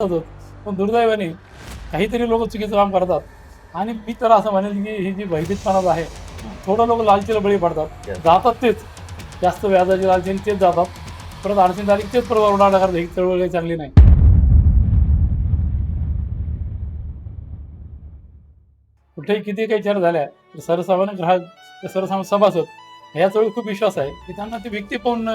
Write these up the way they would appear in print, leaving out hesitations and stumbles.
होतो. पण दुर्दैवाने काहीतरी लोक चुकीचं काम करतात आणि मी तर असं म्हणेल की ही जी भयभीतपणा आहे, थोडं लोक लालचीला बळी पडतात. जातात तेच जास्त व्याजाची लालचीने तेच जातात. परत अडचणीत आली की तेच परत ओरडा करतात. ही चळवळ काही चांगली नाही. कुठेही किती काही चर्चा झाल्या तर सर्वसामान्य ग्राहक सर्वसामान्य सभासद ह्या चळवळीत खूप विश्वास आहे की त्यांना ती व्यक्ती पाहून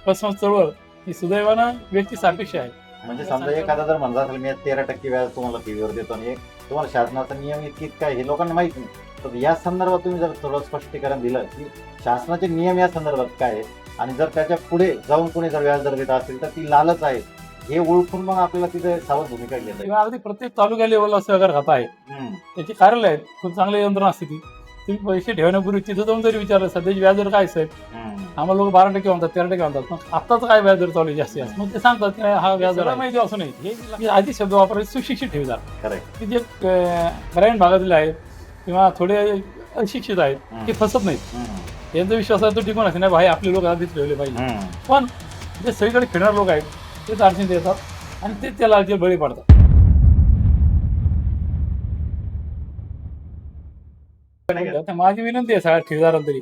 पसंत चळवळ ही सुदैवानं व्यक्ती सापेक्ष आहे. म्हणजे समजा एखादा जर म्हणला असेल मी 13% व्याज तुम्हाला फीवर देतो आणि तुम्हाला शासनाचा नियम इतकी काय हे लोकांना माहित नाही, तर या संदर्भात तुम्ही जर थोडं स्पष्टीकरण दिलं की शासनाचे नियम या संदर्भात काय आहेत आणि जर त्याच्या पुढे जाऊन कोणी जर व्याज दर देत असेल तर ती लालच आहे हे ओळखून मग आपल्याला तिथे सावध भूमिका घेता किंवा अगदी प्रत्येक तालुका लेवलला सहकार खाता आहे. त्याची कार्यालय आहेत, खूप चांगली यंत्रणा असते ती. तुम्ही पैसे ठेवण्यापूर्वी तिथं जाऊन जरी विचारलं सध्याची व्याज दर काय साहेब, आम्हाला लोक 12% म्हणतात, 13% म्हणतात, मग आत्ताच काय व्याज दर चालू आहे जास्तीत जास्त, मग ते सांगतात की हा व्याज दर माहिती असं नाही. हे आधी शब्द वापरायचे सुशिक्षित ठेवतात की जे ग्रामीण भागातील आहेत किंवा थोडे अशिक्षित आहेत ते फसत नाहीत. यांचा विश्वास आहे तो टिकून असते नाही भाई आपले लोक आधीच ठेवले पाहिजे. पण जे सगळीकडे फिरणारे लोक आहेत तेच अडचणीत येतात आणि तेच त्या लालचीला बळी पडतात. आता माझी विनंती आहे सगळ्या ठेवीदारांतरी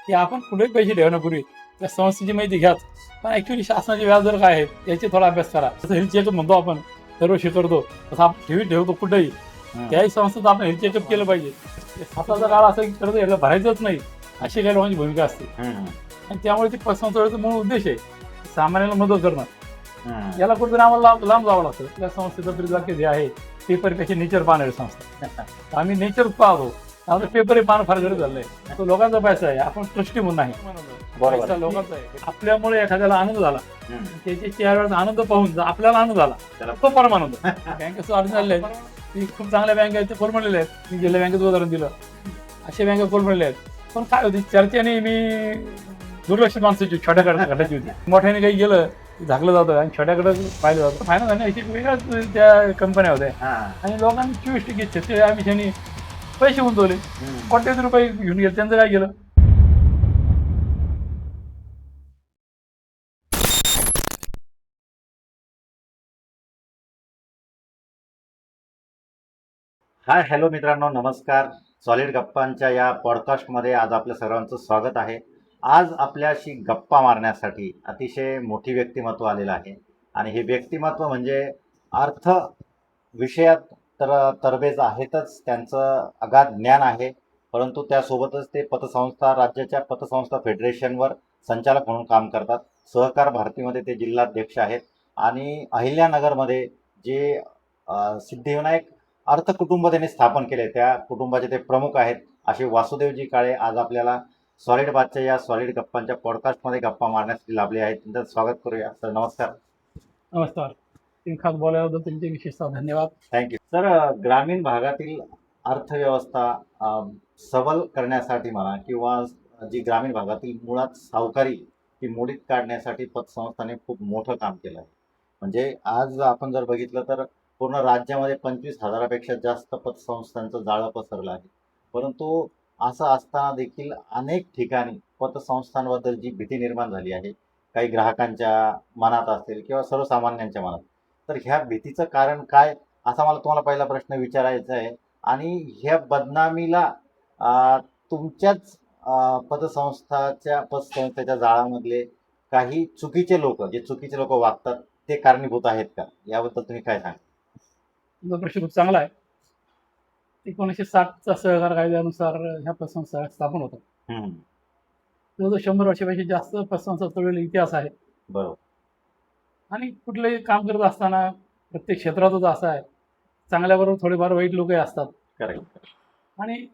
की आपण कुठेही पैसे ठेवण्यापूर्वी त्या संस्थेची माहिती घ्याच, पण ऍक्च्युली शासनाचे व्याज दर काय आहेत याची थोडा अभ्यास करा. जसं हेल्थ चेकअप म्हणतो आपण दरवर्षी करतो तसं आपण ठेवी ठेवतो कुठेही त्याही संस्थेचं आपण हेल्थ चेकअप केलं पाहिजे. आताचा काळ असं की कर्ज याला भरायचंच नाही अशी काही लोकांची भूमिका असते आणि त्यामुळे ती पतसंस्थेचा मूळ उद्देश आहे सामान्याला मदत करणं. याला कुठेतरी आम्हाला लांब जावं लागतं. त्या संस्थेचं ब्रीदवाक्य जे आहे पेपरपेक्षा नेचर पाहणारी संस्था. आम्ही नेचर पाहतो. आता पेपर पाहणं फार गरज झालंय. तो लोकांचा पैसा आहे, आपण ट्रस्टी म्हणून नाही. पैसा लोकांचा आहे. आपल्यामुळे एखाद्याला आनंद झाला त्याचे 4 वेळा आनंद पाहून आपल्याला आनंद झाला तो परम आनंद. बँकेचं अडचण झाले ती खूप चांगल्या बँक आहेत ते कोलमडलेले आहेत. मी जिल्हा बँकेचं उदाहरण दिलं, अशा बँका कोलमडल्या आहेत. पण काय होती चर्चेने मी दुर्लक्षित माणसाची छोट्याकडे घटायची होती. मोठ्याने काही गेलं झाकलं जातं आणि छोट्याकडे पाहिलं जातं. फायनल झाले अशी वेगळ्याच त्या कंपन्या होत्या आणि लोकांनी 24% आम्ही पैसे गुंतवले, कोट्यावधी रुपये घेऊन गेले. त्यांचं काय केलं? हाय हॅलो मित्रांनो, नमस्कार. सॉलिड गप्पांच्या या पॉडकास्टमध्ये आज आपल्या सर्वांचं स्वागत आहे. आज आपल्याशी गप्पा मारण्यासाठी अतिशय मोठी व्यक्तिमत्व आलेलं आहे आणि हे व्यक्तिमत्व म्हणजे अर्थ विषयात तरबेज आहेतच, त्यांचं अगाध ज्ञान आहे, परंतु त्यासोबतच ते पतसंस्था राज्याच्या पतसंस्था फेडरेशनवर संचालक म्हणून काम करतात. सहकार भारतीमध्ये ते जिल्हाध्यक्ष आहेत आणि अहिल्यानगरमध्ये जे सिद्धिविनायक अर्थ कुटुंब त्यांनी स्थापन केले त्या कुटुंबाचे ते प्रमुख आहेत असे वासुदेवजी काळे आज आपल्याला सॉलिड बातच्या या सॉलिड गप्पांच्या पॉडकास्टमध्ये गप्पा मारण्यासाठी लाभले आहेत. त्यांचं स्वागत करूया. सर नमस्कार. नमस्कार. खास बोलायबद्दल तुमचे विशेषतः धन्यवाद. Thank you sir. ग्रामीण भागातील अर्थव्यवस्था सबल करण्यासाठी म्हणा किंवा जी ग्रामीण भागातील मुळात सावकारी ती मोडीत काढण्यासाठी पतसंस्थाने खूप मोठं काम केलं आहे. म्हणजे आज आपण जर बघितलं तर पूर्ण राज्यामध्ये 25,000पेक्षा जास्त पतसंस्थांचं जाळं पसरलं आहे. परंतु असं असताना देखील अनेक ठिकाणी पतसंस्थांबद्दल जी भीती निर्माण झाली आहे काही ग्राहकांच्या मनात असेल किंवा सर्वसामान्यांच्या मनात, तर ह्या भीतीचं कारण काय असा मला तुम्हाला पहिला प्रश्न विचारायचा आहे. आणि ह्या बदनामीला तुमच्याच पतसंस्थेच्या जाळामधले काही चुकीचे लोक वागतात ते कारणीभूत आहेत का, याबद्दल तुम्ही काय सांगा? तुमचा प्रश्न खूप चांगला आहे. 1960चा सहकार कायद्यानुसार ह्या पतसंस्था स्थापन होतात. जवळजवळ 100 वर्षापेक्षा जास्त पतसंस्था चळवळीला इतिहास आहे. बरोबर. आणि कुठलंही काम करत असताना प्रत्येक क्षेत्रातच असं आहे, चांगल्याबरोबर थोडेफार वाईट लोकही असतात. करेक्ट. आणि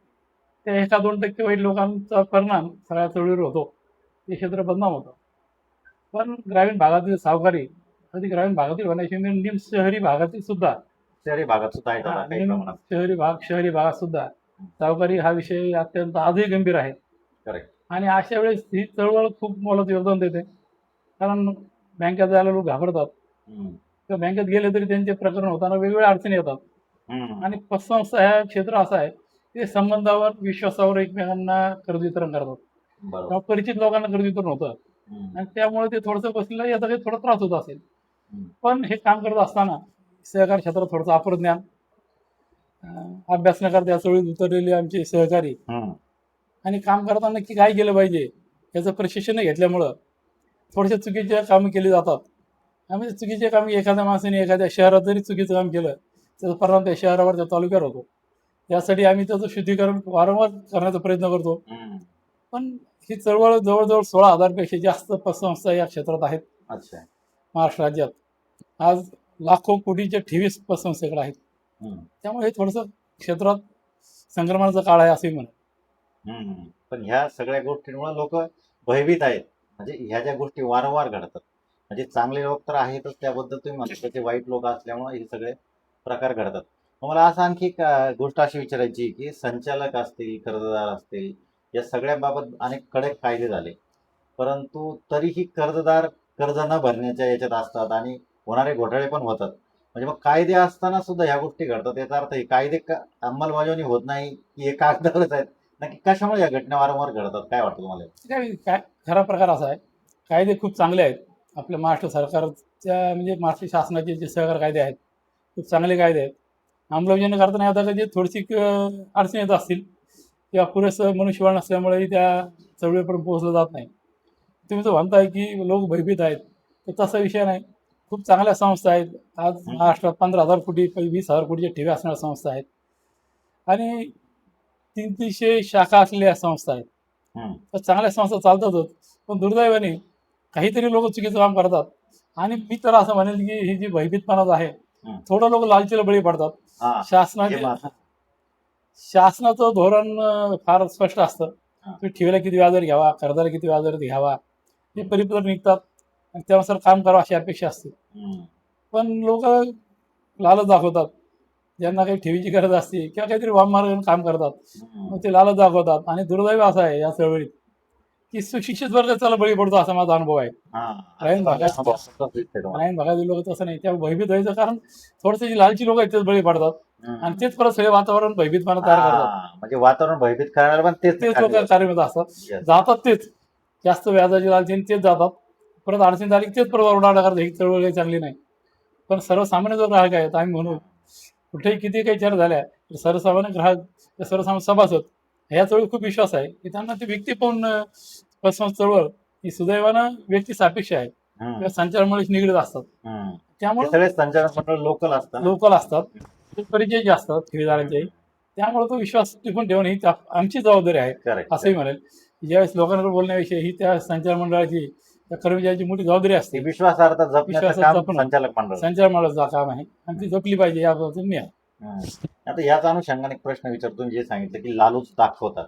त्या 1-2% वाईट लोकांचा परिणाम सगळ्या चळवळीवर होतो, ते क्षेत्र बदनाम होतं. पण ग्रामीण भागातील सावकारी कधी ग्रामीण भागातील होण्याची निम शहरी भागातील सुद्धा शहरी भागात सुद्धा आहेत आता काही प्रमाणात. शहरी भागात सुद्धा सावकारी हा विषय अत्यंत आजही गंभीर आहे. करेक्ट. आणि अशा वेळेस ही चळवळ खूप मोलाचं योगदान देते. कारण बँकेत जायला लोक घाबरतात किंवा बँकेत गेले तरी त्यांचे प्रकरण होताना वेगवेगळ्या अडचणी येतात. आणि पतसंस्था ह्या क्षेत्र असं आहे ते संबंधावर विश्वासावर एकमेकांना कर्ज वितरण करतात. बरोबर. परिचित लोकांना कर्ज वितरण होतं आणि त्यामुळे ते थोडंसं बसलेलं याचा काही थोडा त्रास होत असेल. पण हे काम करत असताना सहकार क्षेत्रात थोडंसं अप्रज्ञान, अभ्यास न करता या चळवळीत उतरलेले आमचे सहकारी हम्म. आणि काम करताना नक्की काय केलं पाहिजे याचं प्रशिक्षण घेतल्यामुळं थोडेसे चुकीचे कामं केली जातात. आणि चुकीचे काम एखाद्या माणसाने एखाद्या शहरात जरी चुकीचं काम केलं त्याचा परिणाम त्या शहरावर त्या तालुक्यावर होतो. यासाठी आम्ही त्याचं शुद्धीकरण वारंवार करण्याचा प्रयत्न करतो. हम्म. पण ही चळवळ जवळजवळ 16,000 पेक्षा जास्त पतसंस्था या क्षेत्रात आहेत अच्छा. महाराष्ट्र राज्यात. आज लाखो कोटीच्या ठेवीस पतसंस्थेकडे आहेत. हम्म. त्यामुळे हे थोडंसं क्षेत्रात संक्रमणाचा काळ आहे असंही म्हणा. हम्म. पण ह्या सगळ्या गोष्टींमुळे लोक भयभीत आहेत. म्हणजे ह्या ज्या गोष्टी वारंवार घडतात, म्हणजे चांगले लोक तर आहेतच, त्याबद्दल तुम्ही म्हणता त्याचे वाईट लोक असल्यामुळे हे सगळे प्रकार घडतात. मग मला असं आणखी एक गोष्ट अशी विचारायची की संचालक असतील, कर्जदार असतील, या सगळ्याबाबत अनेक कडक कायदे झाले, परंतु तरीही कर्जदार कर्ज न भरण्याच्या याच्यात असतात आणि होणारे घोटाळे पण होतात. म्हणजे मग कायदे असताना सुद्धा ह्या गोष्टी घडतात. याचा अर्थ हे कायदे अंमलबजावणी होत नाही की हे कागदावरच आहेत? नक्की कशामुळे या घटना वारंवार घडतात, काय वाटतं तुम्हाला? काय खरा प्रकार असा आहे, कायदे खूप चांगले आहेत आपल्या महाराष्ट्र सरकारच्या, म्हणजे महाराष्ट्र शासनाचे जे सहकार कायदे आहेत खूप चांगले कायदे आहेत. अंमलबजावणी करताना आता कधी थोडीशी अडचण येत असतील किंवा पुरेसं मनुष्यबळ नसल्यामुळेही त्या चळवळीपर्यंत पोहोचलं जात नाही. तुम्ही जो म्हणताय की लोक भयभीत आहेत, तर तसा विषय नाही. खूप चांगल्या संस्था आहेत. आज महाराष्ट्रात 15,000 कोटी 20,000 कोटीच्या ठेवी असणाऱ्या संस्था आहेत आणि 300 शाखा असलेल्या संस्था आहेत. हम्म. तर चांगल्या संस्था चालतातच, पण दुर्दैवाने काहीतरी लोक चुकीचं काम करतात. आणि मी तर असं म्हणेल की ही जी भयभीतपणा आहे, थोडं लोक लालचीला बळी पडतात. हा, हे शासनाचे मा- शासनाचं धोरण फार स्पष्ट असतं. हा. तुम्ही ठेवीला किती व्याजदर घ्यावा, कर्जाला किती व्याजदर घ्यावा, हे परिपत्र निघतात आणि त्यानुसार काम करावं अशी अपेक्षा असते. हम्म. पण लोक लालच दाखवतात. ज्यांना काही ठेवीची गरज असते किंवा काहीतरी वाममार्गाने काम करतात, हम्म. मग ते लालच दाखवतात. आणि दुर्दैव असं आहे या चळवळीत की सुशिक्षित वर्ग त्याला बळी पडतो, असा माझा अनुभव आहे. हा, ग्रामीण भागात ग्रामीण भागातील लोक तसं नाही, त्या भयभीत व्हायचं कारण थोडंसं जी लालची लोक आहेत तेच बळी पडतात आणि तेच परत सगळे वातावरण भयभीतपणा तयार करतात. म्हणजे वातावरण भयभीत करायला पण तेच तेच लोक कार्यरत असतात, Yes. जातात तेच जास्त व्याजाची लालचीने तेच जातात. परत अडचण झाली की तेच परत ओरडायला करतात, ही चळवळ काही चांगली नाही. पण सर्वसामान्य जो ग्राहक आहे, आम्ही म्हणू कुठेही किती काही चर्चा झाल्या तर सर्वसामान्य ग्राहक, सर्वसामान्य सभासद ह्या चळवळीत खूप विश्वास आहे की त्यांना ती व्यक्ती पण पतसंस्था चळवळ ही सुदैवानं व्यक्ती सापेक्ष आहे किंवा संचारामुळे निगडीत असतात. त्यामुळे सगळे संचालक मंडळ लोकल असतात. लोकल असतात, ते परिचय जे असतात ठेवीदारांचे, त्यामुळे तो विश्वास टिकून ठेवणे ही आमची जबाबदारी आहे Correct. असंही म्हणेल. ज्यावेळेस लोकांकडे बोलण्याविषयी ही त्या संचार मंडळाची, त्या कर्मचाऱ्याची मोठी जबाबदारी ते असते. विश्वासार्हता जपण्याचं विश्वासात काम जपणं. संचालक मंडळ. संचार मंडळाचं काम आहे आणि ती जपली पाहिजे याबाबत मी आहे. आता याच अनुषंगाने एक प्रश्न विचारतो. जे सांगितलं की लालूच दाखवतात,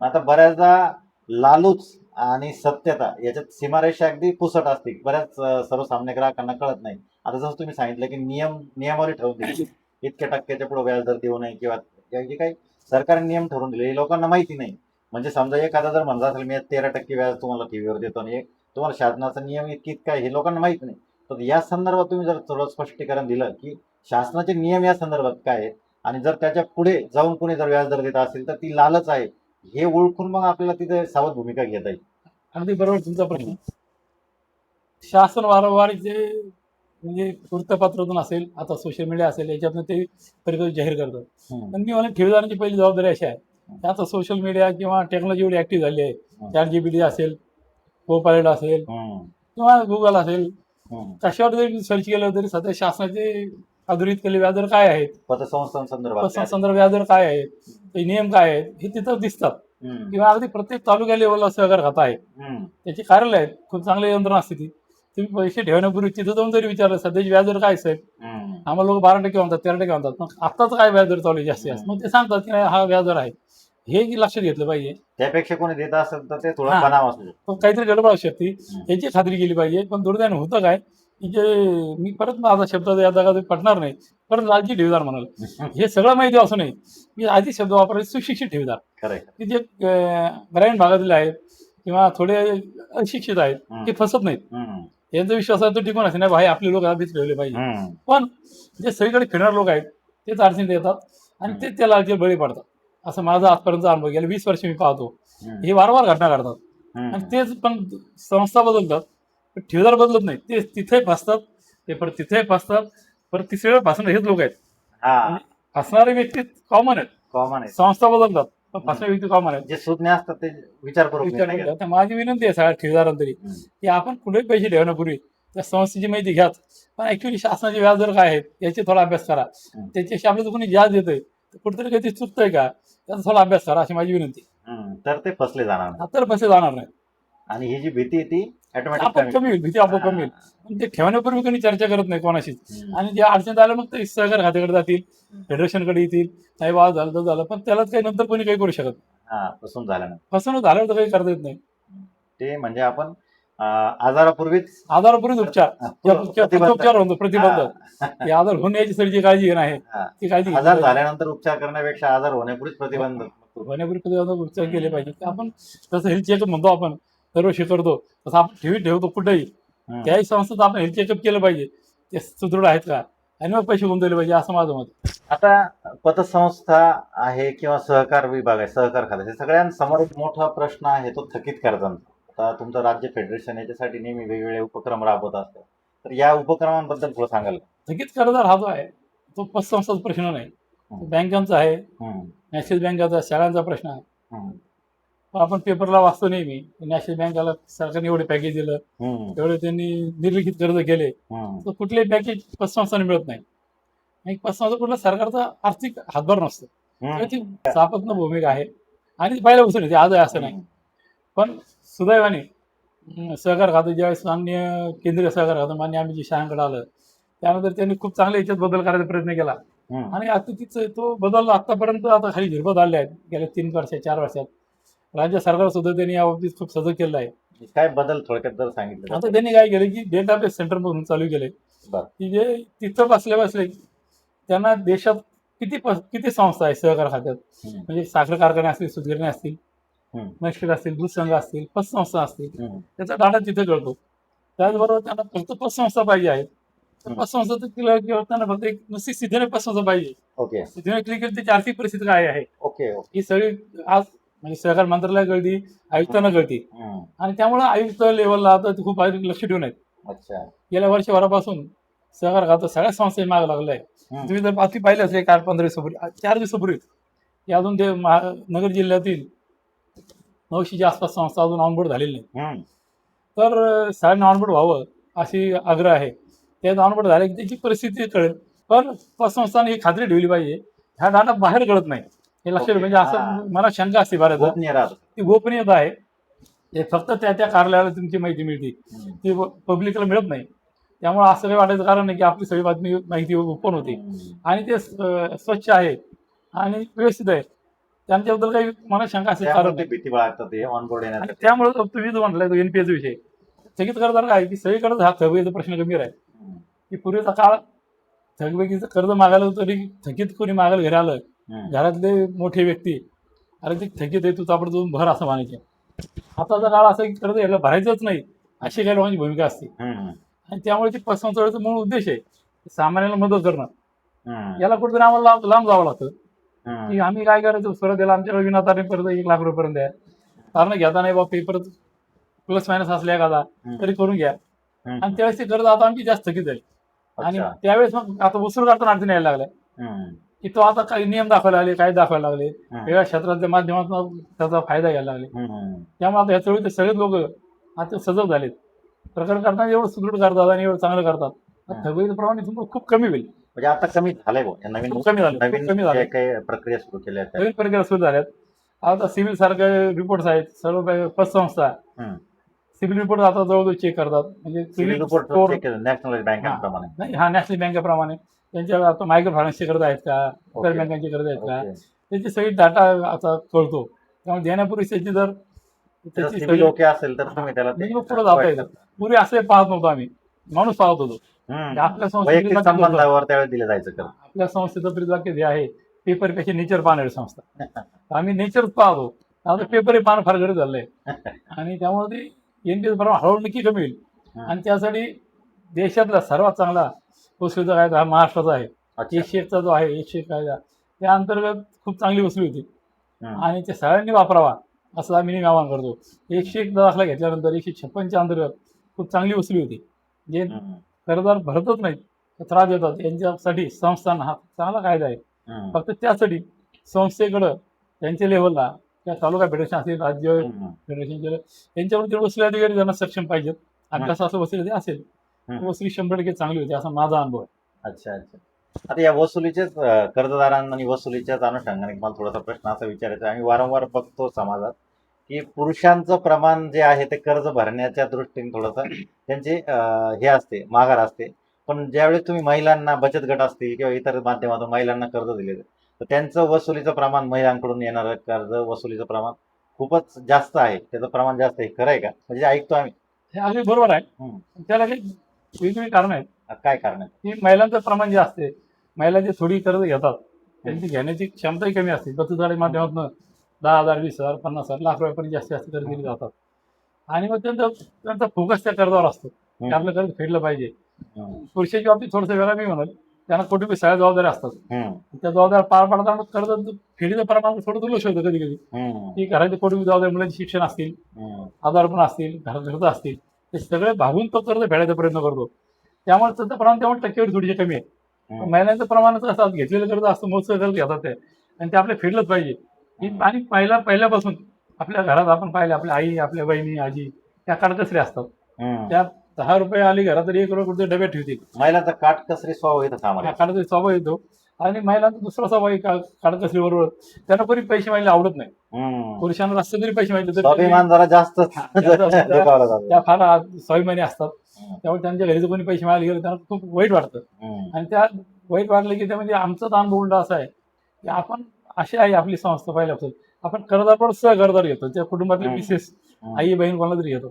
आता बऱ्याचदा लालूच आणि सत्यता याच्यात सीमारेषा अगदी पुसट असते. बऱ्याच सर्वसामान्य ग्राहकांना कळत नाही. आता जसं तुम्ही सांगितलं की नियमावली ठरवून दिली, इतक्या टक्क्याच्या पुढे व्याजदर देऊ नये किंवा जे काही सरकारने नियम ठरवून दिले हे लोकांना माहिती नाही. म्हणजे समजा एखादा जर म्हणला असेल मी 13% व्याज तुम्हाला ठेवीवर देतो आणि तुम्हाला शासनाचा नियम इतकी काय हे लोकांना माहिती नाही. तर या संदर्भात तुम्ही जर थोडं स्पष्टीकरण दिलं की शासनाचे नियम या संदर्भात काय आहेत आणि जर त्याच्या पुढे जाऊन कोणी जर व्याजदर देत असेल तर ती लालच आहे हे ओळखून मग आपल्याला तिथे सावध भूमिका घेता येईल. अगदी बरोबर तुमचा प्रश्न. शासन वारंवार जे म्हणजे वृत्तपत्रातून असेल, आता सोशल मीडिया असेल, याच्यातून ते परिस्थिती जाहीर करतात. पण मी म्हणेन ठेवीदारांची पहिली जबाबदारी अशी आहे की आता सोशल मीडिया किंवा टेक्नॉलॉजी एवढी ऍक्टिव्ह झाली आहे, ChatGPT असेल, कोपायलट असेल किंवा गुगल असेल, कशावर जरी सर्च केलं तरी सध्या शासनाचे अधोरित केलेले व्याजदर काय आहेत, पतसंस्थांसंदर्भात व्याजदर काय आहेत, ते नियम काय आहेत हे तिथं दिसतात. किंवा अगदी प्रत्येक तालुक्या लेवलला सहकार खाता आहे, त्याची कार्यालय आहेत, खूप चांगली यंत्रणा असते ती. तुम्ही पैसे ठेवण्यापूर्वी तिथं जाऊन जरी विचारलं सध्याची व्याजदर काय साहेब, आम्हाला लोक 12% म्हणतात, 13% म्हणतात, मग आत्ताच काय व्याजदर चालू आहे जास्तीत, मग ते सांगतात की नाही हा व्याजदर आहे. हे लक्षात घेतलं पाहिजे. त्यापेक्षा कोणी देत असेल तर ते थोडं बनाव असू शकतो, काहीतरी गडबड असू शकते, याची खात्री केली पाहिजे. पण दुर्दैवाने होतं काय की जे मी परत माझा शब्द या जागा पटणार नाही, परत लालची ठेवीदार म्हणाल. हे सगळं माहिती असू नये, मी आधी शब्द वापरायचे सुशिक्षित ठेवीदार, की जे ग्रामीण भागातील आहेत किंवा थोडे अशिक्षित आहेत, ते फसत नाहीत. यांचा विश्वास आहे तो टिकून असे नाही भाई आपले लोक आधीच ठेवले पाहिजे. पण जे सगळीकडे फिरणार लोक आहेत तेच अडचणीत येतात आणि तेच त्या लालची बळी पडतात. असं माझा आजपर्यंत अनुभव गेला 20 वर्ष मी पाहतो. हे वारंवार घटना घडतात आणि तेच पण संस्था बदलतात, ठेवीदार बदलत नाही. ते तिथे फसतात, ते परत तिथे फसतात, परत तिसऱ्या फसणार हेच लोक आहेत. हा फसणारे व्यक्ती कॉमन आहेत, कॉमन आहे. संस्था बदलतात पण फसणारे व्यक्ती कॉमन आहेत. जे सुज्ञ असतात ते विचारपूर्वक विचार निर्णय घेतात. करतात. तर माझी विनंती आहे सगळ्या ठेवीदारांना तरी हम्म. की आपण कुठेही पैसे ठेवण्यापूर्वी त्या संस्थेची माहिती घ्याच, पण ऍक्च्युली शासनाचे व्याजदर काय आहेत याची थोडा अभ्यास करा. त्याच्याशी आपल्याला कोणी व्याज देतोय कुठेतरी काही चुकतंय का त्याचा थोडा अभ्यास करा अशी माझी विनंती. तर ते फसले जाणार नाही. तर पैसे जाणार नाही, आणि ही जी भीती आहे ती ऑटोमॅटिक आपण कमी होईल, भीती आपोआप कमी होईल. पण ते ठेवण्यापूर्वी कोणी चर्चा करत नाही कोणाशीच. आणि जे अडचण आलं मग ते सहकार खात्याकडे जातील, फेडरेशनकडे येतील, नाही वाद झालं तर झालं, पण त्यालाच काही नंतर कोणी काही करू शकत नाही. हा फसून झालं नाही. फसवणूक झाल्यावर तर काही करता येत नाही. ते म्हणजे आपण आजारापूर्वीच आजारापूर्वीच उपचार प्रतिबंध. उपचार होतो, प्रतिबंध. हे आजार होण्याची सगळी जी काळजी घेणं आहे हा. ती काळजी आजार झाल्यानंतर उपचार करण्यापेक्षा आजार होण्यापूर्वीच प्रतिबंध. होण्यापूर्वी प्रतिबंध उपचार केले पाहिजे. तर आपण तसं हेल्थ चेकअप म्हणतो, आपण दरवर्षी करतो तसं आपण ठेवतो कुठेही त्याही संस्थेत आपण हेल्थ चेकअप केलं पाहिजे, ते सुदृढ आहेत का आणि मग पैसे गुंतवले पाहिजे असं माझं मत. आता पतसंस्था आहे किंवा सहकार विभाग आहे, सहकार खाते, हे सगळ्यांसमोर एक मोठा प्रश्न आहे तो थकीत कर्जांचा. आता तुमचं राज्य फेडरेशन याच्यासाठी नेहमी वेगवेगळे उपक्रम राबवत असतं, तर या उपक्रमांबद्दल थोडं सांगाल का? थकीत कर्जदार हा जो आहे तो पतसंस्थाचा प्रश्न नाही, तो बँकांचा आहे, नॅशनल बँकाचा, शाळांचा प्रश्न आहे. पण आपण पेपरला वाचतो नेहमी नॅशनल बँकेला सरकारने एवढे पॅकेज दिलं, एवढे त्यांनी निर्लिखित कर्ज केले, तर कुठलेही पॅकेज पतसंस्थाने मिळत नाही. आणि पतसंस्था कुठला सरकारचा आर्थिक हातभार नसतो, त्याची सापत्न भूमिका आहे आणि पहिल्या उचल येते, आज आहे असं नाही. पण सुदैवाने सहकार खातं ज्यावेळेस माननीय केंद्रीय सहकार खातं मान्य आम्ही जी शाळांकडे आलं त्यानंतर त्यांनी खूप चांगल्या याच्यात बदल करायचा प्रयत्न केला. आणि आता तिचं तो बदल आतापर्यंत आता खाली झिरपत आले आहेत गेल्या 3 वर्षात 4 वर्षात. राज्य सरकार सुद्धा त्यांनी या बाबतीत खूप सजग केलं आहे. काय बदल थोडक्यात जर सांगितलं. आता त्यांनी काय केलं की डेटाबेस सेंटर म्हणून चालू केले की जे तिथं बसले त्यांना देशात किती संस्था आहे सहकार खात्यात, म्हणजे साखर कारखाने असतील, सुतगिरणे असतील, मॅस्टर असतील, दूध संघ असतील, पतसंस्था असतील, त्याचा डाटा तिथे कळतो. त्याचबरोबर त्यांना फक्त पतसंस्था पाहिजे आहेत, तर पतसंस्था किंवा त्यांना फक्त एक नुसती सिद्धीने पतसंस्था पाहिजे. सिद्धीने क्लिक केली त्याची आर्थिक परिस्थिती काय आहे ही सगळी आज म्हणजे सहकार मंत्रालय कळती, आयुक्तांना कळती. आणि त्यामुळे आयुक्त लेवलला आता खूप लक्ष ठेवून आहेत. गेल्या वर्षभरापासून सहकार खातं सगळ्या संस्थेने मागे लागलं आहे. तुम्ही जर बातमी पाहिली असेल काल 15 दिवसापूर्वी 4 दिवसापूर्वी की अजून ते नगर जिल्ह्यातील 900च्या आसपास संस्था अजून ऑनबोर्ड झालेली नाही. तर सगळ्यांना ऑनबोर्ड व्हावं अशी आग्रह आहे. त्यात ऑनबोर्ड झाले की त्याची परिस्थिती कळेल. पण पतसंस्थाने ही खात्री ठेवली पाहिजे ह्या डाटा बाहेर कळत नाही हे लक्षात. म्हणजे असं मला शंका असते बऱ्याचदा ती गोपनीयता आहे, हे फक्त त्या कार्यालयाला तुमची माहिती मिळते, ती पब्लिकला मिळत नाही. त्यामुळे असं काही वाटायचं कारण नाही की आपली सगळी माहिती ओपन होती आणि ते स्वच्छ आहे आणि व्यवस्थित आहे, त्यांच्याबद्दल काही मला शंका असेल कारण भीती बाळगतात ऑनबोर्ड येण्यासाठी. आणि त्यामुळे तुम्ही जो म्हटलाय तो एनपीएस विषय थकीत कर्जदार काय की सगळीकडे हा थकबाकीचा प्रश्न गंभीर आहे. की पूर्वीचा काळ थकबाकीचं कर्ज मागायला तरी थकीत कोणी मागायला घरी आलं, घरातले मोठे व्यक्ती अरे ते थकीत आहे तू ताबडतोब भर असं म्हणायचे. आताचा काळ असा की कर्ज याला भरायचंच नाही अशी काही लोकांची भूमिका असते. आणि त्यामुळे ती पतसंस्थेचा मूळ उद्देश आहे सामान्याला मदत करणं. याला कुठेतरी आम्हाला लांब जावं लागतं की आम्ही काय करायचं सुरुवातीला आमच्याकडे विनातारण कर्ज 1 लाख रुपयापर्यंत आहे, कारण घेता नाही बा पेपर प्लस मायनस असल्या एखादा तरी करून घ्या. आणि त्यावेळेस ते कर्ज आता आमची जास्त थकीत झाली आणि त्यावेळेस मग आता वसूल करताना अडचण यायला लागल्या की तो आता काही नियम दाखवायला लागले, काय दाखवायला लागले, वेगळ्या क्षेत्रातल्या माध्यमातून त्याचा फायदा घ्यायला लागले. त्यामुळे आता ह्याच्यावेळी ते सगळेच लोक आता सजग झालेत. प्रकरण करताना एवढं सुदृढ करतात आणि एवढं चांगलं करतात, थकबाकीचं प्रमाण इथून खूप कमी होईल. म्हणजे आता कमी झालंय नवीन प्रक्रिया सुरू केल्या, नवीन प्रक्रिया सुरू झाल्यात. आता सिव्हिल सारखे रिपोर्ट्स आहेत, सर्व पतसंस्था सिव्हिल रिपोर्ट आता जवळजवळ चेक करतात. म्हणजे सिव्हिल रिपोर्ट नॅशनल बँकेप्रमाणे नाही, हा नॅशनल बँकेप्रमाणे त्यांच्या आता मायक्रो फायनान्सचे कर्ज आहेत का, इतर बँकांचे कर्ज आहेत का, त्याची सगळी डाटा आता कळतो. त्यामुळे देण्यापूर्वी त्याची जर त्याची ओके असेल तर तुम्ही त्याला पुढे जाता येतं. पूर्वी असं पाहत नव्हतो आम्ही, माणूस पाहत होतो. आपल्या संबंधावर त्यावेळेस दिलं जायचं. आपल्या संस्थेचं ब्रीदवाक्य जे आहे पेपरपेक्षा नेचर पाहणारी संस्था, आम्ही नेचर पाहतो. आता पेपर हे पाहणं फार गरज झालंय आणि त्यामुळे ते एनपीएस प्रमाण हळूहळू नक्की कमी होईल. आणि त्यासाठी देशातला सर्वात चांगला वसुलीचा कायदा हा महाराष्ट्राचा आहे. 101चा जो आहे 101 कायदा त्या अंतर्गत खूप चांगली वसुली होती आणि ते सगळ्यांनी वापरावा असं आम्ही नेहमी आवाहन करतो. 101 दाखला घेतल्यानंतर 156च्या अंतर्गत खूप चांगली वसुली होती. जे कर्जदार भरतच नाहीत त्रास देतात यांच्यासाठी संस्थांना हा चांगला कायदा आहे. फक्त त्यासाठी संस्थेकडं त्यांच्या लेवलला त्या तालुका फेडरेशन असेल, राज्य फेडरेशन यांच्यावर वसुली अधिकारी त्यांना सक्षम पाहिजेत. अभ्यासाचं वसुली असेल वसुली 100% चांगली होती असा माझा अनुभव आहे. अच्छा अच्छा. आता या वसुलीचेच कर्जदारांना आणि वसुलीच्याच अनुषंगाने मला थोडासा प्रश्न असा विचारायचा आहे. आम्ही वारंवार बघतो समाजात की पुरुषांचं प्रमाण जे आहे ते कर्ज भरण्याच्या दृष्टीने थोडंसं त्यांचे हे असते, माघार असते. पण ज्यावेळेस तुम्ही महिलांना बचत गट असतील किंवा इतर माध्यमातून महिलांना कर्ज दिले तर त्यांचं वसुलीचं प्रमाण, महिलांकडून येणारं कर्ज वसुलीचं प्रमाण खूपच जास्त आहे. त्याचं प्रमाण जास्त आहे. खरं आहे का? म्हणजे ऐकतो आम्ही. हे अगदी बरोबर आहे. त्याला काही वेगवेगळी कारण आहेत. काय कारण आहे? की महिलांचं प्रमाण जे असते, महिला जे थोडी कर्ज घेतात त्यांची घेण्याची क्षमताही कमी असते. बचत गटाच्या माध्यमातून 10,000, 20,000, 50,000, लाख रुपयापर्यंत जास्तीत जास्त कर्ज दिली जातात. आणि मग त्यांचा फोकस त्या कर्जावर असतो की आपलं कर्ज फेडलं पाहिजे. पुरुषाच्या बाबतीत थोडंसं वेगळं मी म्हणत, त्यांना कुठे सगळ्या जबाबदाऱ्या असतात. त्या जबाबदाऱ्या पार पाडताना कर्ज फेडीचं प्रमाण थोडं दुर्लक्ष होतं कधी कधी. की घराची कुटुंबी जबाबदारी, मुलांचे शिक्षण असतील, आजारपण असतील, घरात असतील, ते सगळे भागून तो कर्ज फेडायचा प्रयत्न करतो. त्यामुळे त्याचं प्रमाण तेवढं टक्केवारी थोडीशी कमी आहे. महिलांचं प्रमाणच असं घेतलेलं कर्ज असतं, मोजचं कर्ज घेतात ते आणि ते आपल्या फेडलंच पाहिजे. आणि पहिल्यापासून आपल्या घरात आपण पाहिले, आपल्या आई, आपल्या बहिणी, आजी त्या काटकसरी असतात. त्या 10 रुपये आली घरात तरी 1 रुपये डब्यात ठेवतील. महिलांचा काटकसरी स्वभाव येतो, काटकसरी स्वभाव येतो. आणि महिलांचा दुसरा स्वभाव काटकसरी बरोबर त्यांना कोणी पैसे मागले आवडत नाही. पुरुषांना जास्त जरी पैसे मागले स्वाभिमान जरा जास्त त्या फार स्वाभिमानी असतात. त्यामुळे त्यांच्या घरी जर कोणी पैसे मागायला गेले त्यांना खूप वाईट वाटतं. आणि त्या वाईट वाटलं की त्यामध्ये आमचाच अनुभव उलटा असा आहे की आपण अशी आहे आपली संस्था पहिल्यापासून आपण कर्जदार सहकर्जदार घेतो. त्या कुटुंबातले मिसेस, आई बहीण कोणाला तरी घेतो.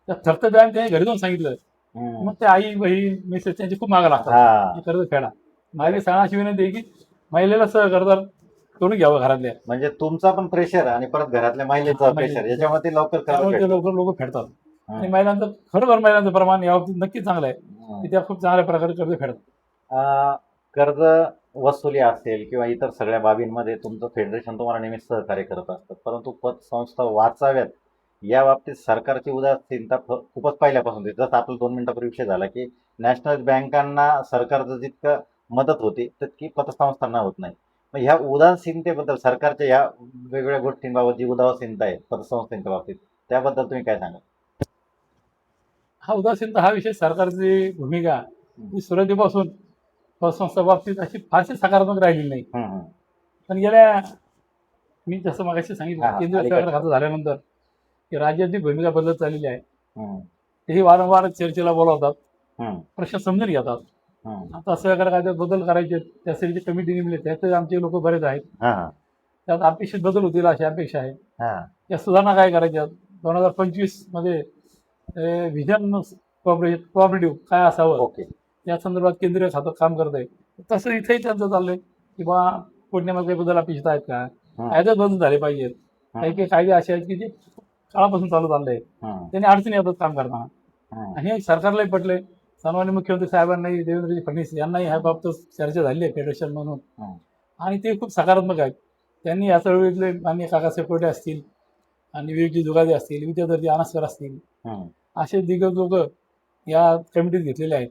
त्या थरथर त्यांनी घरी जाऊन सांगितलं मग त्या आई बहीण मिसेस त्यांची खूप मागं लागतात कर्ज फेडा. माझी सगळ्यांची विनंती आहे की महिलेला सहकर्जदार करून घ्यावं घरातल्या. म्हणजे तुमचा पण प्रेशर आणि परत घरातल्या महिलेचा प्रेशर याच्यामध्ये लवकर फेडतात. आणि महिलांचं खरोखर महिलांचं प्रमाण याबाबतीत नक्की चांगलं आहे की त्या खूप चांगल्या प्रकारे कर्ज फेडतात. कर्ज वसुली असेल किंवा इतर सगळ्या बाबींमध्ये तुमचं फेडरेशन तुम्हाला नेहमी सहकार्य करत असतं. परंतु पतसंस्था वाचाव्यात या बाबतीत सरकारची उदासीनता खूपच पहिल्यापासून दिसते. जसं आपला 2 मिनिटापूर्वी विषय झाला की नॅशनल बँकांना सरकारचं जितकं मदत होते तितकी पतसंस्थांना होत नाही. मग ह्या उदासीनतेबद्दल, सरकारच्या ह्या वेगवेगळ्या गोष्टींबाबत जी उदासीनता आहे पतसंस्थांच्या बाबतीत, त्याबद्दल तुम्ही काय सांगाल? हा उदासीनता हा विषय सरकारची भूमिका ही सुरुवातीपासून पतसंस्था बाबतीत अशी फारशी सकारात्मक राहिलेली नाही. पण मी जसं मगाशी सांगितलं केंद्रीय सरकार खातं झाल्यानंतर की राज्याची भूमिका बदलत चाललेली आहे. तेही वारंवार चर्चेला बोलावतात, प्रश्न समजून घेतात. आता सहकार कायद्यात बदल करायचे त्यासाठी कमिटी नेमली, त्याचे आमचे लोक बरेच आहेत. त्यात अपेक्षित बदल होतील अशी अपेक्षा आहे. त्या सुधारणा काय करायच्या 2025 मध्ये व्हिजन कोऑपरेटिव्ह काय असावं या संदर्भात केंद्रीय खातं काम करत आहे. तसं इथेही त्यांचं चाललंय की बा पुण्यामध्ये काही बदल अपेक्षित आहेत का, कायद्यात बदल झाले पाहिजेत. काही कायदे असे आहेत की जे काळापासून चालू चाललंय, त्यांनी अडचणी येतात काम करताना. आणि हे सरकारलाही पटलंय. सन्माननीय मुख्यमंत्री साहेबांनाही, देवेंद्रजी फडणवीस यांनाही ह्या बाबतीत चर्चा झाली आहे फेडरेशन म्हणून. आणि ते खूप सकारात्मक आहेत. त्यांनी या चळवळीतले माननीय काकासाहेब कोटे असतील आणि विवेकजी जुगादे असतील, विद्याधरजी अनासकर असतील, असे दिग्गज लोक या कमिटीत घेतलेले आहेत.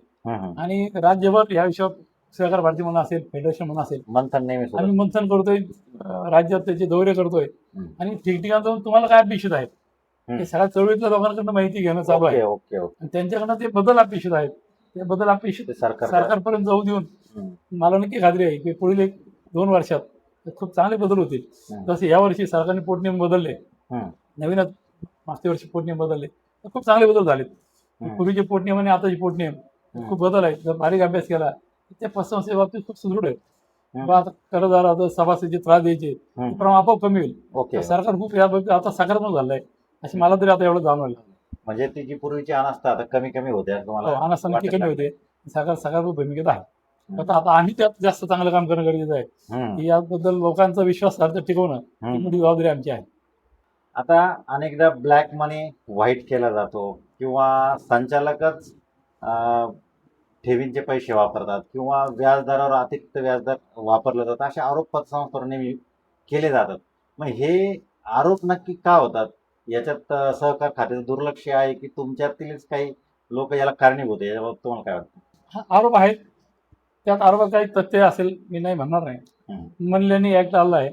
आणि राज्यभर या विषयावर सहकार भारती म्हणून असेल, फेडरेशन म्हणून असेल, आम्ही मंथन करतोय, राज्यात त्याचे दौरे करतोय. आणि ठिकठिकाणी जाऊन तुम्हाला काय अपेक्षित आहेत ते सगळ्या चळवळीतल्या लोकांकडनं माहिती घेणं चालू आहे. आणि त्यांच्याकडनं ते बदल अपेक्षित आहेत, ते बदल अपेक्षित सरकारपर्यंत जाऊ देऊन मला नक्की खात्री आहे की पुढील 1-2 वर्षात खूप चांगले बदल होतील. जसे यावर्षी सरकारने पोटनियम बदलले, नवीनच मागच्या वर्षी पोटनियम बदलले, तर खूप चांगले बदल झालेत. पूर्वीचे पोटनियम आणि आताचे पोटनियम खूप बदल आहेत. जर बारीक अभ्यास केला त्या पतसंस्थेच्या बाबतीत खूप सुदृढ आहे. आता कर्जदार आता सभासदचे त्रास द्यायचे प्रमाण आपोआप कमी होईल. सरकार खूप या बाबतीत आता सकारात्मक झालंय अशी मला तरी आता एवढं जाणवलं. म्हणजे ती जी पूर्वीची अनास्था आता कमी होते, अनास्था नक्की कमी होते. सकारात्मक भूमिकेत आहे. आता आम्ही त्यात जास्त चांगलं काम करणं गरजेचं आहे की याबद्दल लोकांचा विश्वास टिकवणं ही मोठी जबाबदारी आमची आहे. आता अनेकदा ब्लॅक मनी व्हाईट केला जातो किंवा संचालकच ठेवींचे पैसे वापरतात किंवा व्याजदरावर अतिरिक्त व्याजदर वापरलं जातं, असे आरोप पतसंस्थांवर नेहमी केले जातात. मग हे आरोप नक्की का होतात? याच्यात सहकार खात्याचं दुर्लक्ष आहे की तुमच्यातीलच काही लोक याला कारणीभूत आहे? याबाबत तुम्हाला काय वाटतं? हा आरोप आहे. त्यात आरोपात काही तथ्य असेल मी नाही म्हणणार नाही. मनलेनी ऍक्ट आला आहे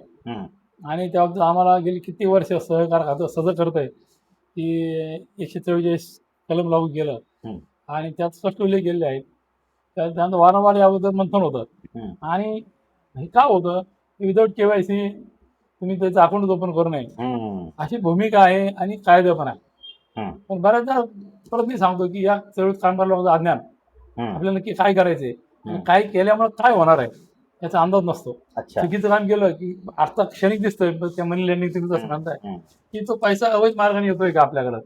आणि त्याबाबतीत आम्हाला गेली किती वर्ष सहकार खातं सजग करत आहे की 144 कलम लागू केलं आणि त्यात स्पष्ट उल्लेख केलेले आहेत. त्यानंतर वारंवार याबद्दल मंथन होतं आणि हे का होतं विदाऊट KYC तुम्ही त्याचं अकाउंट ओपन करू नये अशी भूमिका आहे आणि कायदा पण आहे. पण बऱ्याचदा परत मी सांगतो की या चळवळीत कामगार लोकांचं अज्ञान, आपल्याला नक्की काय करायचंय आणि काय केल्यामुळे काय होणार आहे याचा अंदाज नसतो. चुकीचं काम केलं की आता क्षणिक दिसतोय त्या मनी लँडिंग तुम्ही जसं म्हणताय की तो पैसा अवैध मार्गाने येतोय का आपल्याकडं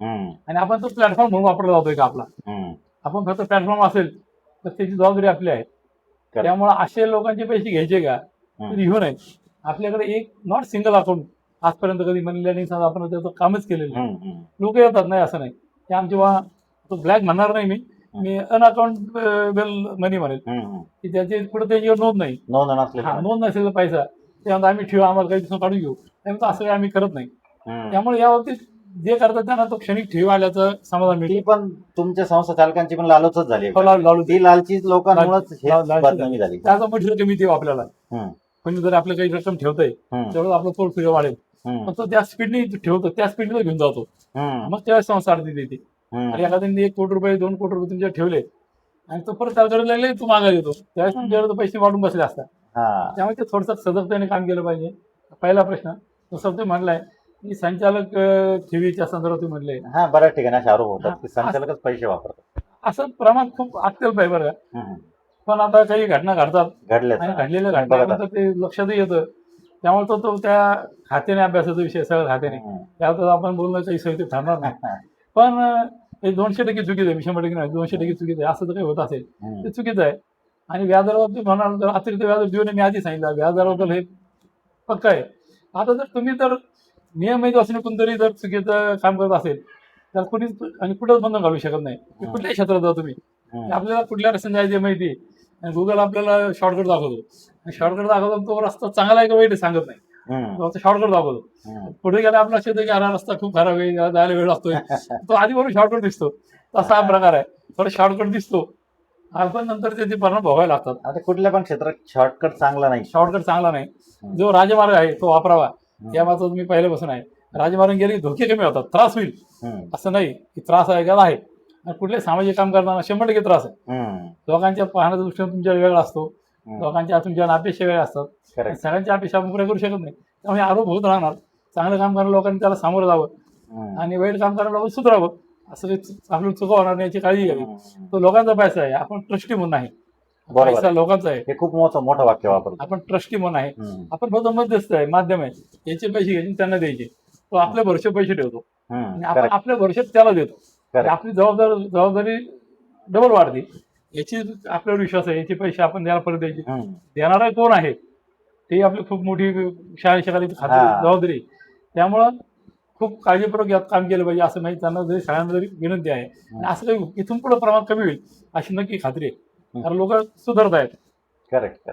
आणि आपण तो प्लॅटफॉर्म म्हणून वापरला जातोय का आपला. आपण फक्त प्लॅटफॉर्म असेल तर त्याची जबाबदारी आपली आहे. त्यामुळे असे लोकांचे पैसे घ्यायचे का घेऊ नये. आपल्याकडे एक नॉट सिंगल अकाउंट आजपर्यंत कधी मनी लँडिंग आपण त्याचं कामच केलेलं लोक येतात नाही असं नाही ते आमचे तो ब्लॅक म्हणणार नाही मी अनअकाउंटेबल मनी म्हणेल की त्याची पुढे त्याच्यावर नोंद नाही नोंद नसेल पैसा त्यानंतर आम्ही ठेवू आम्हाला काही दिवस काढून घेऊ त्यामुळे असं आम्ही करत नाही. त्यामुळे या बाबतीत जे करतात त्यांना तो क्षणिक ठेव आल्याचं समाधान मिळते. पण तुमच्या संस्था चालकांची पण लालूचच झाली ती लालची लोकांमुळे झाली. त्याचा मटेरियल कमी देऊ आपल्याला पण जर आपलं काही रक्कम ठेवतंय तेवढं आपलं पोर्टफोलिओ वाढेल पण तो त्या स्पीडने ठेवतो त्या स्पीडने घेऊन जातो मग त्यावेळेस संस्था अर्धी देते. आणि एखाद्याने 1 कोटी रुपये 2 कोटी रुपये तुमच्या ठेवले आणि तो परत त्याला गरज लागले तू मागायला येतो त्यावेळेस तुमच्याकडे पैसे वाढून बसले असतात. त्यामुळे ते थोडंसं सजगतेने काम केलं पाहिजे. पहिला प्रश्न तसं तुम्ही म्हणलाय की संचालक ठेवीच्या संदर्भात तुम्ही म्हणले बऱ्याच ठिकाणी असे आरोप होतात की संचालकच पैसे वापरतात असं प्रमाण खूप अत्यल्प आहे बरं का. पण आता काही घटना घडतात आणि घडलेल्या घटना ते लक्षातही येतं त्यामुळे तो त्या खात्याने अभ्यासाचा विषय सगळ्या खात्याने त्याबद्दल आपण बोलणं काही सहित ठरणार नाही. पण हे 200% चुकीचं आहे 100% नाही 200% चुकीचं आहे असं तर काही होत असेल ते चुकीचं आहे. आणि व्याजाबाबतीत म्हणाल तर अतिरिक्त व्याज देऊ नये मी आधी सांगितलं व्याजाबद्दल हे पक्का आहे. आता जर तुम्ही तर नियमित असणे कोणतरी जर चुकीचं काम करत असेल तर कुणीच आणि कुठंच बंधन घालू शकत नाही. कुठल्याही क्षेत्रात जा तुम्ही आपल्याला कुठल्या रस्त्याने जायचे माहिती आणि गुगल आपल्याला शॉर्टकट दाखवतो आणि शॉर्टकट दाखवतो तो रस्ता चांगला आहे का वाईट सांगत नाही शॉर्टकट दाखवतो. पुढे गेला आपला लक्षात की हा रस्ता खूप खराब आहे जायला वेळ लागतोय तो आधी वरून शॉर्टकट दिसतो तसा हा प्रकार आहे. थोडा शॉर्टकट दिसतो पण नंतर त्याचे परिणाम भोगावे लागतात. आता कुठल्या पण क्षेत्रात शॉर्टकट चांगला नाही. जो राजमार्ग आहे तो वापरावा या मात्र तुम्ही पहिल्यापासून आहे. राजमार्ग गेले धोके कमी होतात त्रास होईल असं नाही की त्रास आहे का आहे. कुठले सामाजिक काम करताना 100% त्रास आहे. लोकांच्या पाहण्याचा दृष्टिकोन तुमच्या वेगळा असतो लोकांच्या तुमच्या अपेक्षा वेगळ्या असतात सगळ्यांच्या अपेक्षा आपण पुऱ्या करू शकत नाही. त्यामुळे आरोप होत राहणार. चांगलं काम करणाऱ्या लोकांनी त्याला सामोरं जावं आणि वाईट काम करणाऱ्या लोकांनी सुधारावं असं काही आपल्याला चुका होणार नाही याची काळजी घ्यावी. तो लोकांचा पैसा आहे आपण ट्रस्टी म्हणून आहे पैसा लोकांचा आहे. हे खूप मोठं वाक्य वापरतो आपण ट्रस्टी म्हणून आहे आपण फक्त मध्यस्थ आहे माध्यम आहे. याचे पैसे घ्यायचे त्यांना द्यायचे तो आपल्या भरोश्यावर पैसे ठेवतो आणि आपण आपल्या भरोश्यात त्याला देतो. आपली जबाबदारी डबल वाढते याची आपल्यावर विश्वास आहे. याचे पैसे आपण द्यायला परत द्यायचे देणारा कोण आहे ते आपली खूप मोठी शाळेच्या जबाबदारी. त्यामुळं खूप काळजीपूर्वक यात काम केलं पाहिजे असं नाही त्यांना जरी सगळ्यांना जरी विनंती आहे. आणि असं काही इथून पुढे प्रमाण कमी होईल अशी नक्की खात्री आहे कारण लोक सुधारत आहेत. करेक्ट.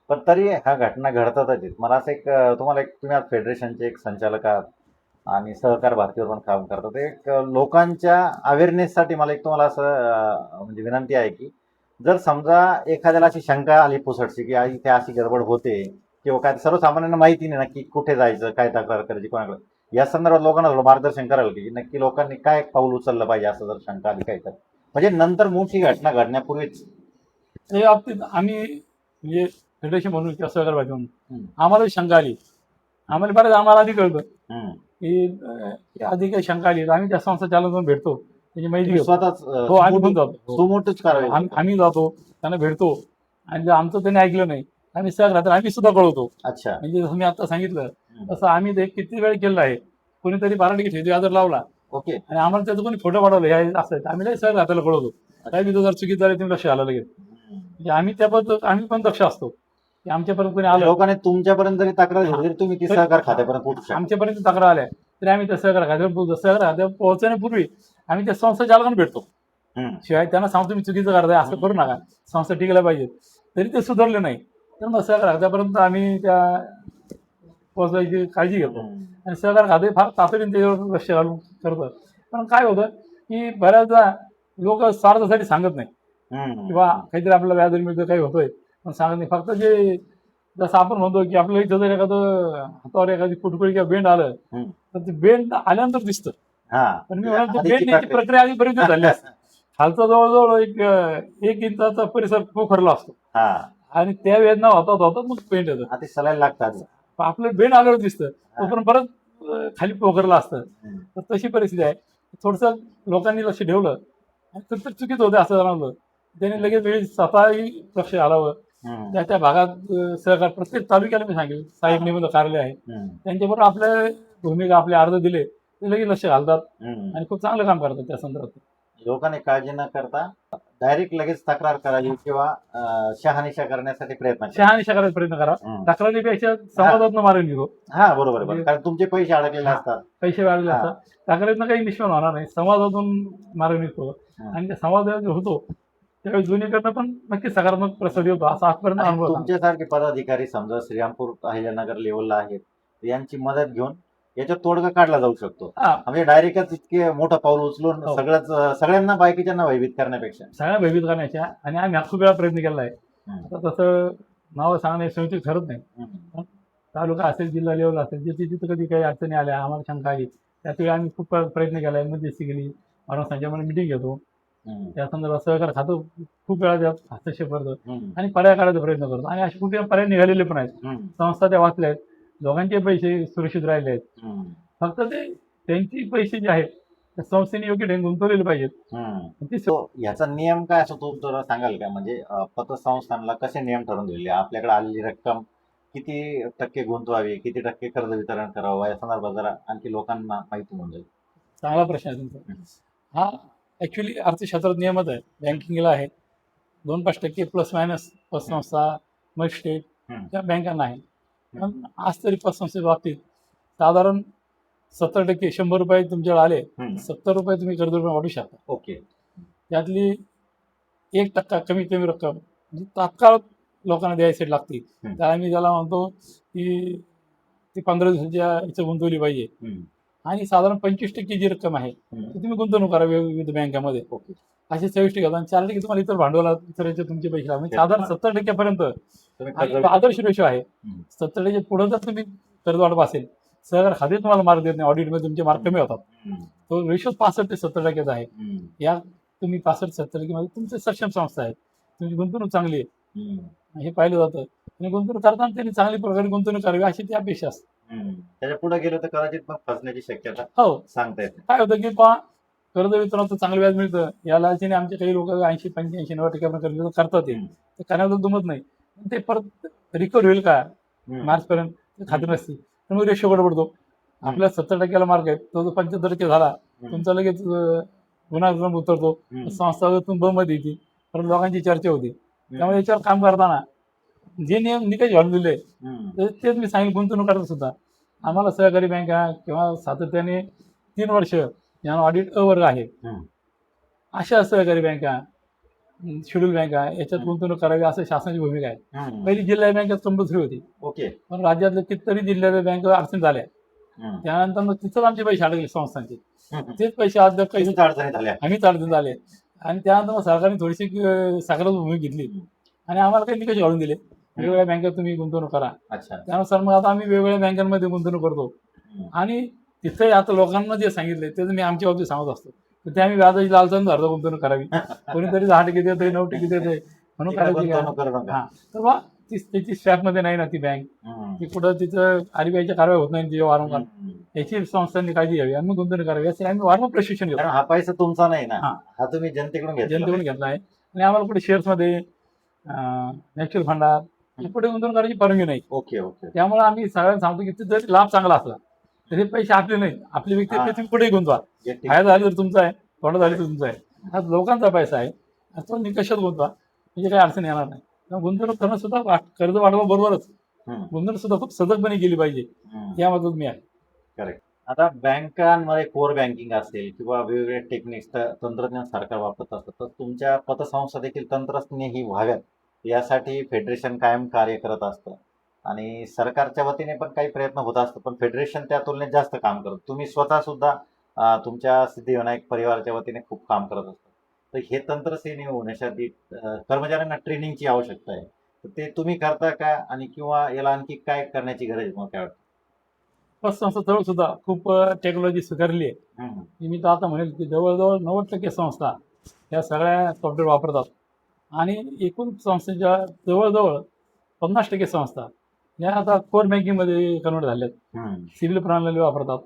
पण तरी ह्या घटना घडतातच. मला असं तुम्हाला तुम्ही आज फेडरेशनचे एक संचालक आहात आणि सहकार भारतीवर पण काम करतात. एक लोकांच्या अवेअरनेससाठी मला तुम्हाला असं म्हणजे विनंती आहे की जर समजा एखाद्याला अशी शंका आली पुसटची की इथे अशी गडबड होते किंवा काय सर्वसामान्यांना माहिती नाही नक्की कुठे जायचं काय तक्रार करायची कोणाकडे या संदर्भात लोकांना थोडं मार्गदर्शन कराल की नक्की लोकांनी काय पाऊल उचललं पाहिजे असं जर शंका आली काय तर म्हणजे नंतर मोठी घटना घडण्यापूर्वीच हे बाबतीत आम्ही म्हणजे फेडरेशन म्हणून किंवा सहकार भारती म्हणून आम्हाला शंका आली आम्हाला आधी कळतं की आधी काही शंका आली आम्ही त्या संस्था चालक जाऊन भेटतो त्याची माहिती स्वतःच हो आम्ही पण जातो आम्ही जातो त्यांना भेटतो आणि जर आमचं त्यांनी ऐकलं नाही आम्ही सहकार आम्ही सुद्धा कळवतो. अच्छा म्हणजे जसं मी आता सांगितलं तसं आम्ही ते किती वेळ केलं आहे. कोणीतरी 12 ठेवी आजार लावला ओके आणि आम्हाला त्याचं कोणी फोटो पाठवलं हे असं आम्ही नाही सहकार हाताला कळवतो काय मी जर चुकीचं झालं तुम्ही लक्ष आलं लगेच म्हणजे आम्ही त्याबद्दल आम्ही पण दक्ष असतो की आमच्यापर्यंत कोणी आलं लोकांनी तुमच्यापर्यंत जरी तक्रार झाली तुम्ही ती सहकार खात्यापर्यंत पोहोचू शकता. आमच्यापर्यंत तक्रार आल्या तरी आम्ही त्या सहकार खात्यावर सहकार खात्यावर पोहोचण्यापूर्वी आम्ही त्या संस्था चालकांना भेटतो. शिवाय त्यांना सांगतो तुम्ही चुकीचं करताय असं करू नका संस्था टिकल्या पाहिजे तरी ते सुधारले नाही तर मग सहकार खात्यापर्यंत आम्ही त्या पोहोचायची काळजी घेतो आणि सहकार खाते फार तातडीने त्याच्यावर लक्ष घालून करतात. पण काय होतं की बऱ्याचदा लोक स्वार्थासाठी सांगत नाही किंवा काहीतरी आपल्याला व्याज मिळतं काही होतोय पण सांगत नाही. फक्त जे जसं आपण म्हणतो की आपल्या इथं जर एखादं हातावर एखादी फुटकुळी किंवा बेंड आलं हम्म. तर ते बेंड आल्यानंतर दिसतं. हा पण मी म्हणतो आधीची बेंड याची प्रक्रिया आधी बरेच दिवस झाली असते. खालचा जवळजवळ एक इंचाचा परिसर पोखरला असतो हा आणि त्या वेदना होतात मग पेंट येतं. आधी सलाईन लागतात. आपलं बेंड आल्यावर दिसतं तोपर्यंत परत खाली पोखरला असतं. हम्म. तर तशी परिस्थिती आहे. थोडंसं लोकांनी लक्ष ठेवलं आणि तर चुकीचं होतं असं जाणवलं त्याने लगेच वेळी स्वतःही लक्ष घालावं. हम्म. त्या त्या भागात सहकार प्रत्येक तालुक्याला मी सांगेल सहाय्यक निबंधक कार्यालय आहे हम्म. त्यांच्याबरोबर आपल्या भूमिका आपले अर्ज दिले ते लगेच लक्ष घालतात हम्म. आणि खूप चांगलं काम करतात त्या संदर्भात. लोकांनी काळजी न करता डायरेक्ट लगेच तक्रार करावी किंवा शहानिशा करण्यासाठी प्रयत्न करावे. शहानिशा करायचा प्रयत्न करा. हम्म. तक्रारीपेक्षा संवादातून मार्ग निघो. हा बरोबर आहे. कारण तुमचे पैसे अडकलेले हा. असतात. पैसे वाढले हा. असतात तक्रारीतनं काही निष्पन्न होणार नाही. संवादातून मार्ग निघतो आणि त्या संवाद जो होतो त्यावेळी जुनीकडनं पण नक्की सकारात्मक प्रसिद्धी होतो असा आजपर्यंत आणि अनुभव आहे. तुमच्यासारखे पदाधिकारी समजा श्रीरामपूर अहिल्यानगर लेवलला आहेत यांची मदत घेऊन याच्यात तोडगा काढला जाऊ शकतो. हा, म्हणजे डायरेक्टच इतके मोठं पाऊल उचलून हो. सगळ्यांना बायकीच्यांना भयभीत करण्यापेक्षा. सगळ्या भयभीत करण्याच्या आणि आम्ही खूप वेळा प्रयत्न केला आहे. हम्म. आता तसं नावं सांगणे संयुक्त ठरत नाही. हम्म. तालुका असेल जिल्हा लेवल असेल जिथे जिथं कधी काही अडचणी आल्या आम्हाला शंका आली त्यावेळी आम्ही खूप प्रयत्न केला आहे. मध्यस्थी केली माणूस संचामध्ये मिटिंग घेतो हम्म. त्या संदर्भात सहकार खातं खूप वेळा त्यात हस्तक्षेप करतो हम्म. आणि पर्याय काढायचा प्रयत्न करतो आणि असे कुठे पर्याय निघालेले पण आहेत. हम्म. संस्था त्या वाचल्या आहेत. दोघांचे पैसे सुरक्षित राहिले आहेत. हम्म. फक्त ते त्यांची पैसे जे आहेत त्या संस्थेने योग्य ठिकाणी गुंतवलेले पाहिजेत. हम्म. ती तो ह्याचा नियम काय असतो तो जरा सांगाल का? म्हणजे पतसंस्थांना कसे नियम ठरवून दिलेले आपल्याकडे आलेली रक्कम किती टक्के गुंतवावी किती टक्के कर्ज वितरण करावं या संदर्भात जरा आणखी लोकांना माहिती होऊन जाईल. चांगला प्रश्न आहे तुमचा. हा ॲक्च्युली अर्थशास्त्रात नियमच आहे बँकिंगला आहे 2-5% प्लस मायनस पतसंस्था मर्स्टेट हम्म. त्या बँकांना आहे. पण आज तरी पतसंस्थेच्या बाबतीत साधारण 70% 100 रुपये तुमच्याकडे आले हम्म. 70 रुपये तुम्ही कर्ज वाढू शकता. ओके. त्यातली 1% कमीत कमी रक्कम म्हणजे तात्काळ लोकांना द्यायसाठी लागते. हम्म. तर आम्ही त्याला म्हणतो की ती 15 दिवसाच्या याचं गुंतवली पाहिजे हम्म. आणि साधारण 25% जी रक्कम आहे हम्म. ती तुम्ही गुंतवणूक करा विविध बँकामध्ये. ओके. असे 24% घेतात आणि 4% तुम्हाला इतर भांडवलात इतरचे तुमचे पैसे लागतात. म्हणजे साधारण 70% पर्यंत तुम्ही आणि कर्ज आदर्श रेशो आहे. हम्म. 70% पुढे जर तुम्ही कर्ज वाढप असेल सहकार खाते तुम्हाला मार्क देत नाही. ऑडिटमध्ये तुमचे मार्क कमी होतात. हम्म. तो रेशो 65 ते 70% आहे. हम्म. या तुम्ही 65-70% मध्ये तुमचे सक्षम संस्था आहेत तुमची गुंतवणूक चांगली आहे हम्म. हे पाहिलं जातं आणि गुंतवणूक करताना त्यांनी चांगली प्रकारे गुंतवणूक करावी अशी ती अपेक्षा असते. हम्म. त्याच्या पुढे गेलं तर कदाचित मग फसण्याची शक्यता हो सांगता येते. काय होतं की पहा कर्ज वितरणाचं चांगलं व्याज मिळतं या लालचीने आमचे काही लोक 80-85-90% कर्ज करतात ते हम्म. करण्याचं दुमत नाही ते परत रिकवर होईल का हम्म. मार्चपर्यंत खात्री नसते तर मग रेशो गडबडतो. आपल्या 70%ला मार्क आहे तो जो 75% झाला तुमचा लगेच गुन्हा उतरतो हम्म. संस्था तुम मध्ये येते परत लोकांची चर्चा होती. त्यामुळे याच्यावर काम करताना जे नियम निकष घालून दिले हम्म. तेच मी सांगेन गुंतवणूक करता सुद्धा आम्हाला सहकारी बँका किंवा सातत्याने 3 वर्ष ज्यांना ऑडिट वर्ग आहे हम्म. अशा सहकारी बँका शेड्यूल बँका याच्यात गुंतवणूक करावी असं शासनाची भूमिका आहे. हम्म. पहिली जिल्हा बँकेत कंपल्सरी होती ओके. पण राज्यातल्या कितीतरी जिल्ह्याच्या बँका अडचण झाल्या हम्म. त्यानंतर मग तिथंच आमचे पैसे अडकले संस्थांचे हम्म. तेच पैसे अद्याप काही किती अडचणी झाल्या. आम्हीच अडचण झाले आणि त्यानंतर मग सरकारने थोडीशी सकारात्मक भूमिका घेतली आणि आम्हाला काही निकष घालून दिले वेगवेगळ्या बँकेत तुम्ही गुंतवणूक करा. अच्छा. त्यानुसार मग आता आम्ही वेगवेगळ्या बँकांमध्ये गुंतवणूक करतो हम्म. आणि तिथे आता लोकांना जे सांगितले ते मी आमच्या बाबतीत सांगत असतो तर ते आम्ही व्याजाची लालसन धरतो गुंतवणूक करावी. कोणीतरी 10% देते 9% देते म्हणून तिकडे करायची गुंतवणूक करू नका. हा तर बा त्याची स्टॅफमध्ये नाही ना ती बँक हम्म. की कुठं तिचं RBIच्या कारवाई होत नाही तिथे वारंवार हम्म. याची संस्थांनी काळजी घ्यावी आणि मग गुंतवणूक करावी यासाठी आम्ही वारंवार प्रशिक्षण घेतो. कारण हा पैसा तुमचा नाही ना हा. हा तुम्ही जनतेकडून घेतला. जनतेकडून घेतला आहे आणि आम्हाला कुठे शेअर्समध्ये म्युच्युअल फंडात कुठे गुंतवणूक करायची परवानगी नाही. ओके. ओके. त्यामुळे आम्ही सगळ्यांना सांगतो की जर लाभ चांगला असला तर हे पैसे आपले नाही आपले व्यक्ती हा. तुम्ही कुठेही गुंतवा ठीक. फायदा झाला तर तुमचा आहे तोटा झाली तर तुमचा आहे. हा लोकांचा पैसा आहे आणि तो निकषात गुंतवा म्हणजे काही अडचण येणार नाही. त्यामुळे गुंतवणूक करणं सुद्धा कर्ज वाढवा बरोबरच हम्म. गुंतवणूक सुद्धा खूप सजगपणे केली पाहिजे हम्म. या मदत मी आहे. करेक्ट. आता बँकांमध्ये कोर बँकिंग असेल किंवा वेगवेगळे टेक्निक्स तंत्रज्ञान सरकार वापरत असतं तर तुमच्या पतसंस्था देखील तंत्रज्ञही व्हाव्यात यासाठी फेडरेशन कायम कार्य करत असतं आणि सरकारच्या वतीने पण काही प्रयत्न होत असतात पण फेडरेशन त्या तुलनेत जास्त काम करत. तुम्ही स्वतः सुद्धा तुमच्या सिद्धिविनायक परिवाराच्या वतीने खूप काम करत असता तर हे तंत्रसेनी होण्यासाठी कर्मचाऱ्यांना ट्रेनिंगची आवश्यकता आहे तर ते तुम्ही करता का, आणि किंवा याला आणखी काय करण्याची गरज आहे मग काय वाटतं? पतसंस्था जवळ सुद्धा खूप टेक्नॉलॉजी स्वीकारली आहे. हम्म, मी तर आता म्हणेल की जवळजवळ 90% संस्था या सगळ्या सॉफ्टवेअर वापरतात आणि एकूण संस्थेच्या जवळजवळ 50% संस्था या आता कोर बँकिंगमध्ये कन्वर्ट झाल्यात. हम्म, सिव्हिल प्रणाली वापरतात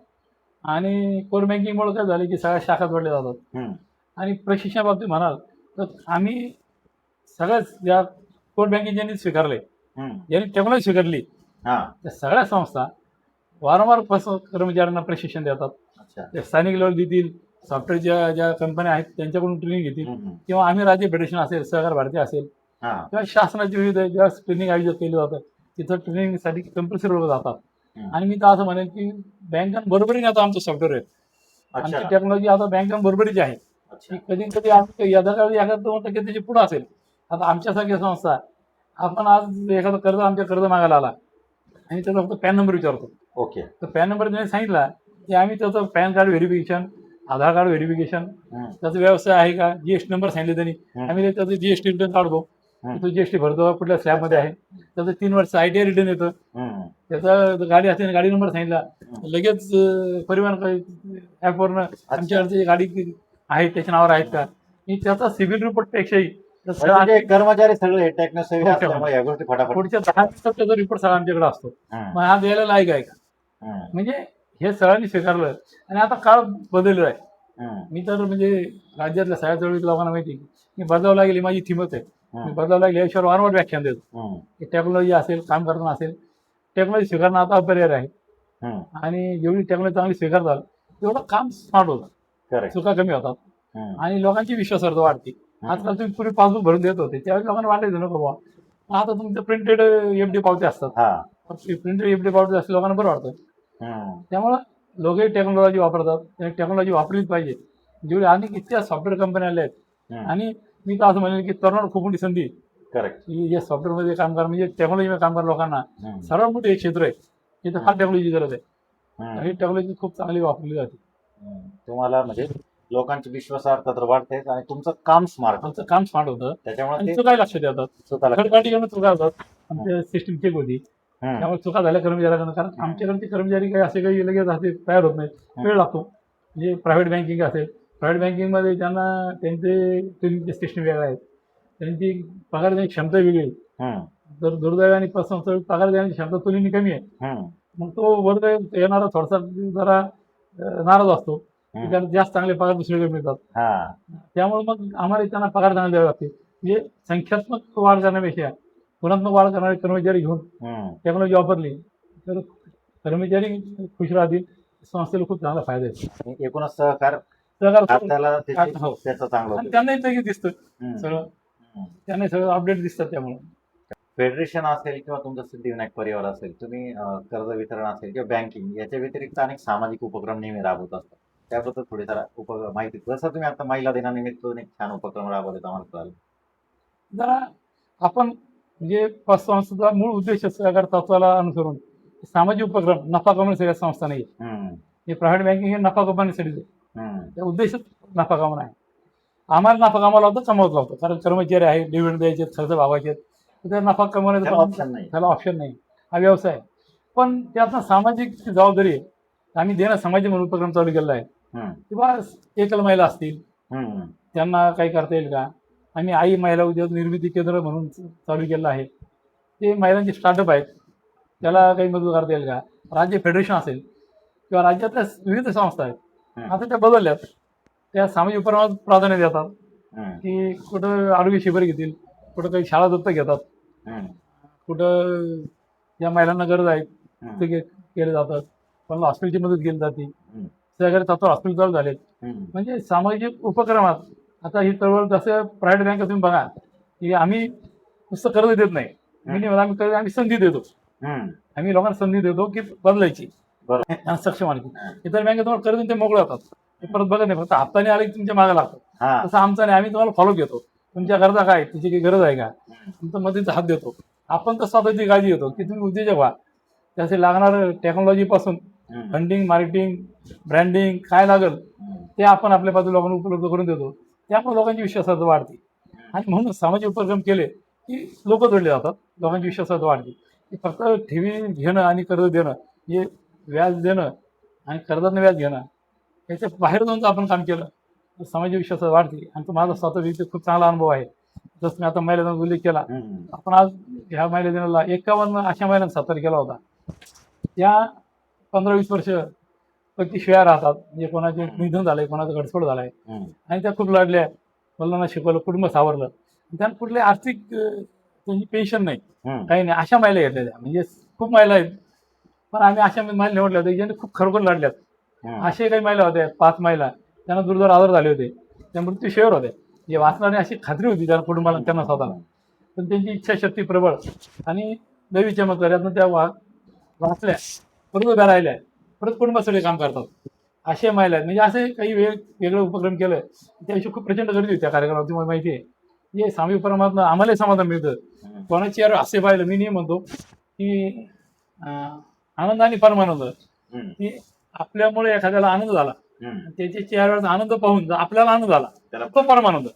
आणि कोर बँकिंगमुळे काय झालं की सगळ्या शाखा जोडल्या जातात. हम्म, आणि प्रशिक्षणाबाबतीत म्हणाल तर आम्ही सगळ्याच या कोर बँकिंग ज्यांनी स्वीकारले, हम्म. ज्यांनी टेक्नॉलॉजी स्वीकारली, हा, त्या सगळ्या संस्था वारंवार कर्मचाऱ्यांना प्रशिक्षण देतात. अच्छा. ते स्थानिक लेवल देतील, सॉफ्टवेअरच्या ज्या कंपन्या आहेत त्यांच्याकडून ट्रेनिंग घेतील, हम्म, किंवा आम्ही राज्य फेडरेशन असेल, सहकार भारती असेल, हा, किंवा शासनाचे विविध ज्या ट्रेनिंग आयोजित केली जातं तिथं ट्रेनिंगसाठी कंपल्सरी लोक जातात. हम्म. आणि मी तर असं म्हणेन की बँकांबरोबरीने आता आमचं सॉफ्टवेअर आहे, आमची अच्छा, टेक्नॉलॉजी आता बँकांबरोबरीच आहे. अच्छा. की कधी कधी आम्ही एखाद्या 2% त्याची पुढे असेल. आता आमच्यासारख्या संस्था, आपण आज एखादं कर्ज आमच्या कर्ज मागायला आला आणि त्याचा फक्त पॅन नंबर विचारतो. ओके. तर पॅन नंबर त्यांनी सांगितला की आम्ही त्याचं पॅन कार्ड व्हेरिफिकेशन, आधार कार्ड व्हेरिफिकेशन, हम्म, त्याचा व्यवसाय आहे का, जीएसटी नंबर सांगितले त्यांनी, हम्म, आम्ही त्याचं जीएसटी रिटर्न काढतो. हम्म, तो जीएसटी भरतो, कुठल्या स्लॅबमध्ये आहे, त्याचं 3 वर्ष ITR रिटर्न येतं, हम्म, त्याचा गाडी असते गाडी नंबर सांगितला, हम्म. लगेच परिवहन ॲपवरनं आमच्याकडची गाडी आहे त्याच्या नावावर आहेत का, मी त्याचा सिव्हिल रिपोर्टपेक्षाही म्हणजे कर्मचारी सगळे टेक्नॉसेवी ओके. असल्यामुळे या गोष्टी फटाफट. पुढच्या 10 दिवसात त्याचा रिपोर्ट सगळा आमच्याकडे असतो. हम्म, मग हा द्यायला लायक आहे का? हम्म, म्हणजे हे सगळ्यांनी स्वीकारलं. आणि आता काळ बदललेला आहे. हम्म, मी तर म्हणजे राज्यातल्या सगळ्या चळवळीत लोकांना माहिती आहे की मी बदलावं लागेल ही माझी थीमच आहे. मी हम्म, बदलावं लागेल याशिवाय वारंवार व्याख्यान देतो हम्म, की टेक्नॉलॉजी असेल, काम करताना असेल, टेक्नॉलॉजी स्वीकारणं आता अपरिहार्य आहे. हम्म. आणि जेवढी टेक्नॉलॉजी चांगली स्वीकारताल तेवढं काम स्मार्ट होतं, करेक्ट. चुका कमी होतात हम्म, आणि लोकांची विश्वासार्हता वाढते. आजकाल तुम्ही पूर्वी पासबुक भरून देत होते त्यावेळी लोकांना वाटायचं नको बाबा, आता तुमचं प्रिंटेड FD पावते असतात. हा. प्रिंटेड FD पावते असते लोकांना बरं वाटतं. हम्म, त्यामुळं लोकही टेक्नॉलॉजी वापरतात, त्यांनी टेक्नॉलॉजी वापरलीच पाहिजे. जेवढे अनेक इतक्या सॉफ्टवेअर कंपन्या आल्या आहेत. हम्म. आणि मी तर असं म्हणेन की तरुण खूप मोठी संधी करेक्ट. की जे सॉफ्टवेअरमध्ये काम करा, म्हणजे टेक्नॉलॉजीमध्ये काम करा लोकांना हम्म, सर्वात मोठं एक क्षेत्र आहे जिथं फार टेक्नॉलॉजी गरज आहे. हम्म, ही टेक्नॉलॉजी खूप चांगली वापरली जाते. हम्म. तुम्हाला म्हणजे लोकांची विश्वासार्हता तर वाढतेच, आणि तुमचं काम स्मार्ट आमचं काम स्मार्ट होतं त्याच्यामुळे आणि ते चुकाही लक्षात येतात. स्वतःला. थर्ड पार्टीकडनं चुका होतात, आमच्या सिस्टीम चेक होती, हम्म, त्यामुळे चुका झाल्या कर्मचाऱ्याकडनं. कारण आमच्याकडचे कर्मचारी काही असे काही लगेच असे तयार होत नाहीत, वेळ लागतो. म्हणजे प्रायव्हेट बँकिंग असेल, प्रायव्हेट बँकिंगमध्ये त्यांना त्यांचे ट्रेनिंगचे सिस्टम वेगळे आहेत, त्यांची पगार देण्याची क्षमता वेगळी आहे. हम्म, जर दुर्दैवाने पसंत पगार देण्याची क्षमता तुलनेने कमी आहे, हम्म, मग तो वर्ग येणारा थोडासा जरा नाराज असतो की हम्म. त्याला जास्त चांगले पगार दुसरीकडे मिळतात. हा. त्यामुळे मग आम्हाला त्यांना पगार चांगला द्यावा लागते. म्हणजे संख्यात्मक वाढ करण्यापेक्षा गुणात्मक वाढ करणारे कर्मचारी घेऊन हम्म. टेक्नॉलॉजी वापरली तर कर्मचारी खुश राहतील, संस्थेला खूप चांगला फायदा आहे. आणि एकूणच सहकार सहकार आपल्याला हो. त्याचं चांगलं आणि होतं. त्यांनाही ते दिसतं हम्म, सगळं, हम्म. त्यांनाही सगळं अपडेट दिसतात. त्यामुळे फेडरेशन असेल किंवा तुमचं सिद्धिविनायक परिवार असेल, तुम्ही कर्ज वितरण असेल किंवा बँकिंग याच्या व्यतिरिक्त अनेक सामाजिक उपक्रम नेहमी राबवत असतात. त्याबद्दल थोडी जरा माहिती, जसं तुम्ही आता महिला दिनानिमित्त एक छान उपक्रम राबवले आम्हाला कळालं. जरा आपण म्हणजे पतसंस्थेचा मूळ उद्देश सहकार तत्वाला अनुसरून सामाजिक उपक्रम नफा कमवण्यासाठी संस्था नाही. हम्म, हे प्रायव्हेट बँकिंग हे नफा कमवण्यासाठीच आहे. हम्म, त्या उद्देशच नफा कमावणं आहे. आम्हाला नफा कमावला होता, कमवत लावतो, कारण कर्मचारी आहे, डिव्हिडंड द्यायचे, खर्च भागायचे, तर त्या नफा कमवण्याचा त्याला ऑप्शन नाही. त्याला ऑप्शन नाही, हा व्यवसाय आहे. पण त्यातनं सामाजिक जबाबदारी आहे. आम्ही देणं समाज म्हणून उपक्रम चालू केला आहे. हम्म, किंवा एकल महिला असतील हम्म, त्यांना काही करता येईल का. आम्ही आई महिला उद्योग निर्मिती केंद्र म्हणून चालू केलं आहे. ते महिलांचे स्टार्टअप आहेत, त्याला काही मदत करता येईल का. राज्य फेडरेशन असेल किंवा राज्यातल्या विविध संस्था आहेत, हम्म, आता त्या बदलल्यात. त्या सामाजिक उपक्रमात प्राधान्य देतात हम्म, की कुठं आरोग्य शिबिर घेतील, कुठं काही शाळा दत्तक घेतात, हम्म, कुठं ज्या महिलांना गरज आहे हम्म, ते केले जातात, पण हॉस्पिटलची मदत केली जाते. हम्म, सहकारी तत्व हॉस्पिटल चालू झालेत. हम्म. म्हणजे सामाजिक उपक्रमात आता ही चळवळ, जसं प्रायव्हेट बँक तुम्ही बघा की आम्ही नुसतं कर्ज देत नाही, आम्ही संधी देतो. हम्म, आम्ही लोकांना संधी देतो की बदलायची, बरोबर. त्यांना सक्षम आणखी. इतर बँकेत तुम्हाला कर्ज देऊन ते मोकळे होतात, ते परत बघत नाही, फक्त हप्ताने आले की तुमच्या मागे लागतात. हा. तसं आमचा नाही, आम्ही तुम्हाला फॉलो घेतो, तुमच्या गरजा काय, तुमची काही गरज आहे का, तुमचं मदतीचा हात देतो. आपण तर स्वतःची काळजी घेतो की तुम्ही उद्योजक व्हा, त्यासाठी लागणार टेक्नॉलॉजीपासून हम्म, फंडिंग, मार्केटिंग, ब्रँडिंग काय लागेल हम्म, ते आपण आपल्या बाजू लोकांना उपलब्ध करून देतो. त्यामुळे लोकांची विश्वासार्हता वाढते. आणि म्हणून सामाजिक उपक्रम केले की लोक जोडले जातात, लोकांची विश्वासार्हता वाढते. की फक्त ठेवी घेणं आणि कर्ज देणं, हे व्याज देणं आणि कर्जानं व्याज घेणं, याच्या बाहेर जाऊन जर आपण काम केलं तर समाजाची विश्वासार्हता वाढते. आणि तो माझा स्वतः व्यक्ती खूप चांगला अनुभव आहे. जसं मी आता महिलांचा उल्लेख केला, आपण आज ह्या महिला दिनाला 51 अशा महिलांना सत्कार केला होता. त्या 15-20 वर्ष फक्त शिवाय राहतात, म्हणजे कोणाचे निधन झालंय, कोणाचा घटस्फोट झालाय, आणि त्या खूप लढल्या, मुलांना शिकवलं, कुटुंब सावरलं. त्यांना कुठली आर्थिक त्यांची पेन्शन नाही, काही नाही, अशा महिला घेतलेल्या. म्हणजे खूप महिला आहेत, पण आम्ही अशा महिला निवडल्या होत्या ज्यांनी खूप खरोखर लढल्यात. असे काही महिला होत्या, 5 महिला, त्यांना दुर्धर आजार झाले होते, त्या मृत्यूशेवर होत्या. जे वाचणारी अशी खात्री होती त्या कुटुंबाला, त्यांना स्वतःला, पण त्यांची इच्छाशक्ती प्रबळ आणि दैवी चमत्कारातून त्या वाचल्या, परत उभ्या राहिल्या, परत कुटुंबासाठी काम करतात. असे महिला आहेत. म्हणजे असे काही वेगळे उपक्रम केलं, त्याविषयी खूप प्रचंड गर्दी होती त्या कार्यक्रमात. तुम्हाला माहिती आहे, हे स्वामी परमात्मा आम्हालाही समाधान मिळतं. कोणाची यार असे पाहिलं, मी नाही म्हणतो की आनंद आणि परमानंद, की आपल्यामुळे एखाद्याला आनंद झाला, त्याच्या चेहऱ्यावर आनंद पाहून जर आपल्याला आनंद झाला, तो परमानंद.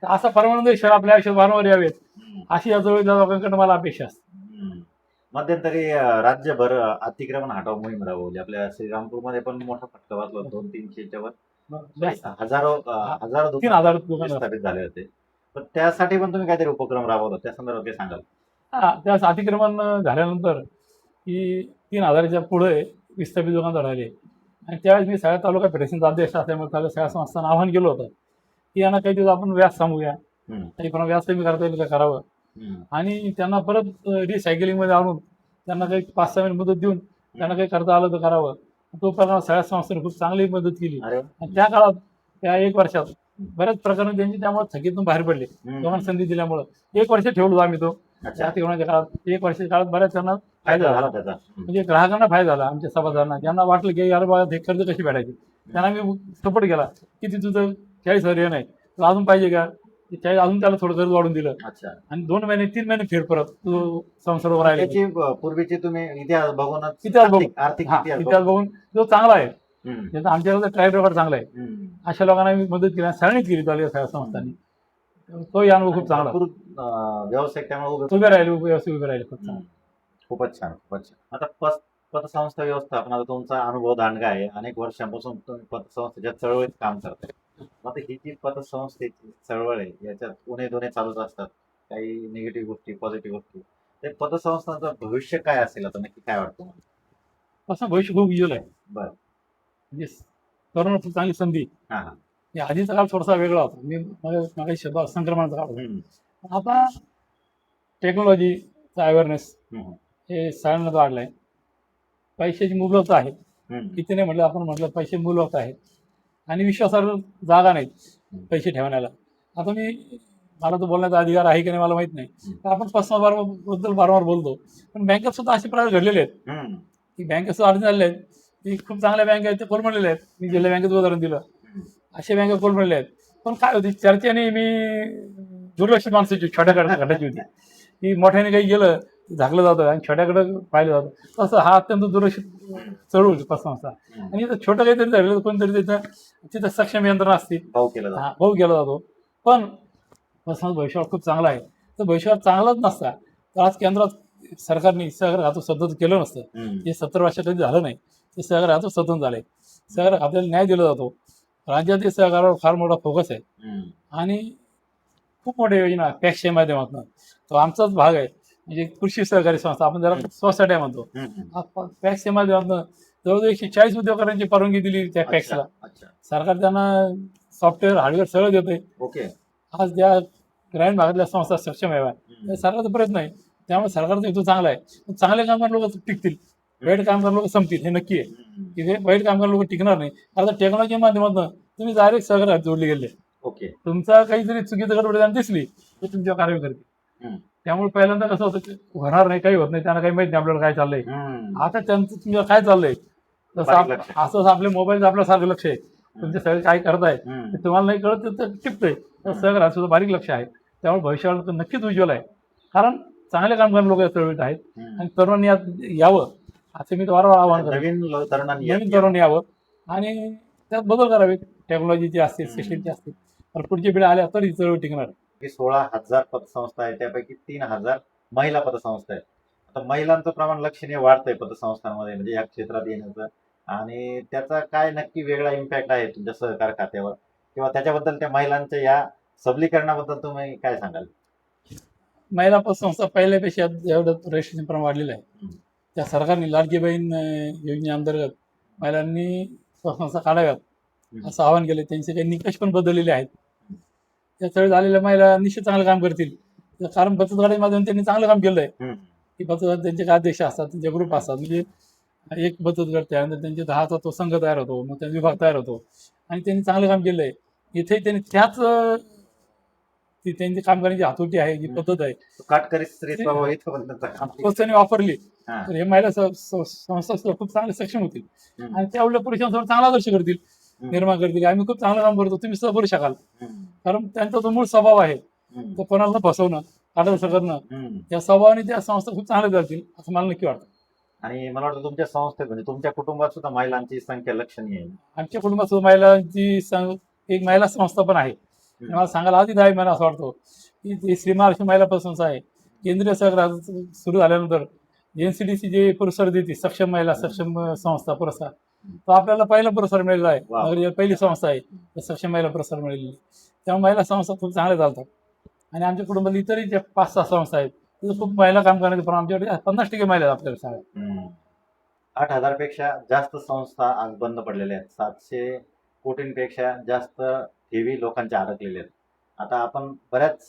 असा परमानंद ईश्वर आपल्या आयुष्यात वारंवार यावेत, अशी या जवळ लोकांकडे मला अपेक्षा असते. मध्यंतरी राज्यभर अतिक्रमण हटाव मोहीम राबवली. आपल्या श्रीरामपूरमध्ये पण मोठा फटका बसला, 200-300च्या वर हजारो 3,000 दुकानं स्थापित झाले होते. पण त्यासाठी पण तुम्ही काहीतरी उपक्रम राबवला, त्या संदर्भात काही सांगाल? त्यास अतिक्रमण झाल्यानंतर की 3,000च्या पुढे विस्थापित दुकानदार राहिले. आणि त्यावेळेस मी सगळ्या तालुका फेडरेशनचा अध्यक्ष असल्यामुळे सगळ्या संस्थांना आवाहन केलं होतं की यांना काही दिवस आपण व्याज सांगूया, काही पण व्याज कमी करता येईल का करावं, आणि त्यांना परत रिसायकलिंगमध्ये आणून त्यांना काही 5-6 महिने मुदत देऊन त्यांना काही करता आलं तर करावं. तो प्रकार सगळ्या संस्थांनी खूप चांगली मदत केली. आणि त्या काळात, त्या 1 वर्षात बऱ्याच प्रकारे त्यांची त्यामुळे थकीतून बाहेर पडले, लोकांना संधी दिल्यामुळं. 1 वर्ष ठेवलो आम्ही तो अतिक्रमणाच्या काळात. 1 वर्षाच्या काळात बऱ्याच त्यांना फायदा झाला त्याचा, म्हणजे ग्राहकांना फायदा झाला, आमच्या सभासदांना. ज्यांना वाटलं की यार बाबा हे कर्ज कशी भेटायची, त्यांना मी सपोर्ट केला. किती तुझं 40,000 हे नाही, तुला अजून पाहिजे का, 40 अजून त्याला थोडं कर्ज वाढून दिलं. आणि 2 महिने 3 महिने फेर परत तू संसारावर राहिले. त्याची पूर्वीची तुम्ही इतिहास बघून आर्थिक इतिहास बघून जो चांगला आहे, त्याचा आमच्याकडे ट्रायल रेकॉर्ड चांगला आहे. अशा लोकांना मी मदत केली, सगळ्यांनीच केली चालू सगळ्या संस्थांनी. तो या अनुभव खूप चांगला. व्यावसायिक त्यामुळे उभे राहिले, व्यवस्थित उभे राहिले. खूपच छान, खूपच छान. आता पतसंस्था व्यवस्थापनाचा तुमचा अनुभव दांडगा आहे. अनेक वर्षांपासून तुम्ही पतसंस्थेच्या चळवळीत काम करताय. आता ही जी पतसंस्थेची चळवळ आहे, याच्यात उणे दोन्ही चालूच असतात, काही निगेटिव्ह गोष्टी, पॉझिटिव्ह गोष्टी. ते पतसंस्थांचं भविष्य काय असेल, आता नक्की काय वाटतं? असं भविष्य खूप उज्ज्वल आहे. बरं, म्हणजे तरुण खूप चांगली संधी. आधीचा काळ थोडासा वेगळा होता, मी माझ्या शब्द संक्रमणाचा काळ होता. आता टेक्नॉलॉजीचा अवेअरनेस हे सगळ्यांना वाढलाय. पैशाची मुबलकता आहे, किती नाही म्हटलं आपण म्हटलं पैसे मुबलक आहेत, आणि विश्वासार्ह जागा नाहीत पैसे ठेवण्याला. आता मला तो बोलण्याचा अधिकार आहे की नाही मला माहित नाही, तर आपण बद्दल वारंवार बोलतो, पण बँकेत सुद्धा असे प्रकार घडलेले आहेत की बँकेत सुद्धा अडचण झालेले आहेत, की खूप चांगल्या बँक आहेत ते कोलमडलेले आहेत. मी जिल्हा बँकेचं उदाहरण दिलं, असे बँका कोलमडले आहेत. पण काय होती, चर्चेने मी दुर्लक्षित माणसाची छोट्या गटाची होती, की मोठ्याने काही गेलं झाकलं जातं आणि छोट्याकडे पाहिलं जातं. तसं हा अत्यंत दुर्लक्षित चळवळ होती पतसंस्था. आणि छोटं काहीतरी झालेलं कोणतरी तिथं सक्षम यंत्रणा असते, भाऊ केला जातो. पण पतसंस्था भविष्यात खूप चांगला आहे. तर भविष्यात चांगलाच नसता तर आज केंद्रात सरकारने सहकार खातं स्वतंत्र केलं नसतं. हे 70 वर्षात कधी झालं नाही. ते सहकार खातं स्वतंत्र झालंय. सहकार खात्याला न्याय दिला जातो. राज्यातील सहकारावर फार मोठा फोकस आहे, आणि खूप मोठ्या योजना पॅक्सच्या माध्यमातून. तो आमचाच भाग आहे, म्हणजे कृषी सहकारी संस्था, आपण ज्याला सोसायट्या म्हणतो. पॅक्सच्या माध्यमातून जवळजवळ 140 उद्योगकारांची परवानगी दिली त्या पॅक्सला. सरकार त्यांना सॉफ्टवेअर, हार्डवेअर सगळं देतंय. आज ज्या ग्रामीण भागातल्या संस्था सक्षम आहे, सरकारचा प्रयत्न आहे, त्यामुळे सरकारचा हेतू चांगला आहे. चांगले कामगार लोक टिकतील, वाईट कामगार लोक संपतील, हे नक्की आहे. की हे वाईट कामगार लोक टिकणार नाही. आता टेक्नॉलॉजीच्या माध्यमातून तुम्ही डायरेक्ट सहकार जोडले गेले. तुमचा काहीतरी चुकीचं गडबड दिसली तर तुमच्या कारवाई करते. त्यामुळे पहिल्यांदा कसं होतं की होणार नाही, काही होत नाही, त्यांना काही माहित नाही आपल्याला काय चाललंय. आता त्यांचं तुमचं काय चाललंय, तसं असं आपल्या मोबाईलचं आपल्यासारखं लक्ष आहे. तुमचे सगळे काय करताय तुम्हाला नाही कळत, तर टिपतंय. तर सहकार सुद्धा बारीक लक्ष आहे. त्यामुळे भविष्यात नक्कीच उज्ज्वल आहे, कारण चांगले कामगार लोक या चळवळीत आहेत. आणि तरुणांनी यात यावं असं मी वारंवार आवाहन करतो. नवीन तरुण यावं आणि त्यात बदल करावे. टेक्नॉलॉजीची असते, सिस्टीमची असते, तर पुढची पिढी आल्या तर ही चळवळ टिकणार. की 16,000 पतसंस्था आहे, त्यापैकी 3,000 महिला पतसंस्था आहेत. आता महिलांचं प्रमाण लक्षणीय वाढतंय पतसंस्थांमध्ये, म्हणजे या क्षेत्रात येण्याचं, आणि त्याचा काय नक्की वेगळा इम्पॅक्ट आहे तुमच्या सहकार खात्यावर, किंवा त्याच्याबद्दल त्या महिलांच्या या सबलीकरणाबद्दल तुम्ही काय सांगाल? महिला पतसंस्था पहिल्यापेक्षा एवढं रजिस्ट्रेशन प्रमाण वाढलेलं आहे. हम्म. त्या सरकारने लाडकी बहीण योजनेअंतर्गत महिलांनी पतसंस्था काढाव्यात असं आवाहन केलं. त्यांचे काही निकष पण बदललेले आहेत. त्याच्यावेळी झालेल्या महिला निश्चित चांगलं काम करतील, कारण बचत गटाच्या माध्यमातून त्यांनी चांगलं काम केलं आहे. की बचत गट त्यांचे अध्यक्ष असतात, त्यांचे ग्रुप असतात, म्हणजे एक बचत गट त्यानंतर त्यांचे 10चा तो संघ तयार होतो, मग त्यांचा विभाग तयार होतो, आणि त्यांनी चांगलं काम केलं आहे. इथे त्यांनी त्याच ती त्यांची काम करण्याची हातोटी आहे, जी पद्धत आहे, काटकरी स्त्री स्वभाव इथं पण त्यांचं काम केलं. तोच त्यांनी वापरली हा. तर हे महिला संस्था सुद्धा खूप चांगले सक्षम होतील हम्म. आणि त्या उलट पुरुषांसमोर चांगला आदर्श करतील, निर्माण करतील. आम्ही खूप चांगलं काम करतो, तुम्ही सुद्धा करू शकाल. हम्म. कारण त्यांचा जो मूळ स्वभाव आहे हम्म. तो कोणाला फसवणं, आदर्श करणं, हम्म. या स्वभावाने त्या संस्था खूप चांगल्या जातील असं मला नक्की वाटतं. आणि मला वाटतं तुमच्या संस्थेत, म्हणजे तुमच्या कुटुंबात सुद्धा महिलांची संख्या लक्षणीय आहे. आमच्या कुटुंबात सुद्धा महिलांची एक महिला संस्था पण आहे. मला सांगायला आधीच आहे, मला असं वाटतं की ती श्री महालक्ष्मी महिला पतसंस्था आहे. केंद्रीय सरकार सुरू झाल्यानंतर NCDC जे पुरस्कार देते, सक्षम महिला सक्षम संस्था पुरस्कार, तो आपल्याला पहिला पुरस्कार मिळालेला आहे. वा. नगरी पहिली संस्था आहे सक्षम महिला पुरस्कार मिळालेली. त्यामुळे महिला संस्था खूप चांगल्या चालतात. आणि आमच्या कुटुंबात इतरही ज्या 5-6 संस्था आहेत तिथं खूप महिला काम करण्याचे, पण आमच्याकडे 50% महिला आहेत आपल्याला शाळेत. 8,000 पेक्षा जास्त संस्था आज बंद पडलेल्या आहेत. 700 कोटींपेक्षा जास्त ठेवी लोकांच्या अडकलेल्या आहेत. आता आपण बऱ्याच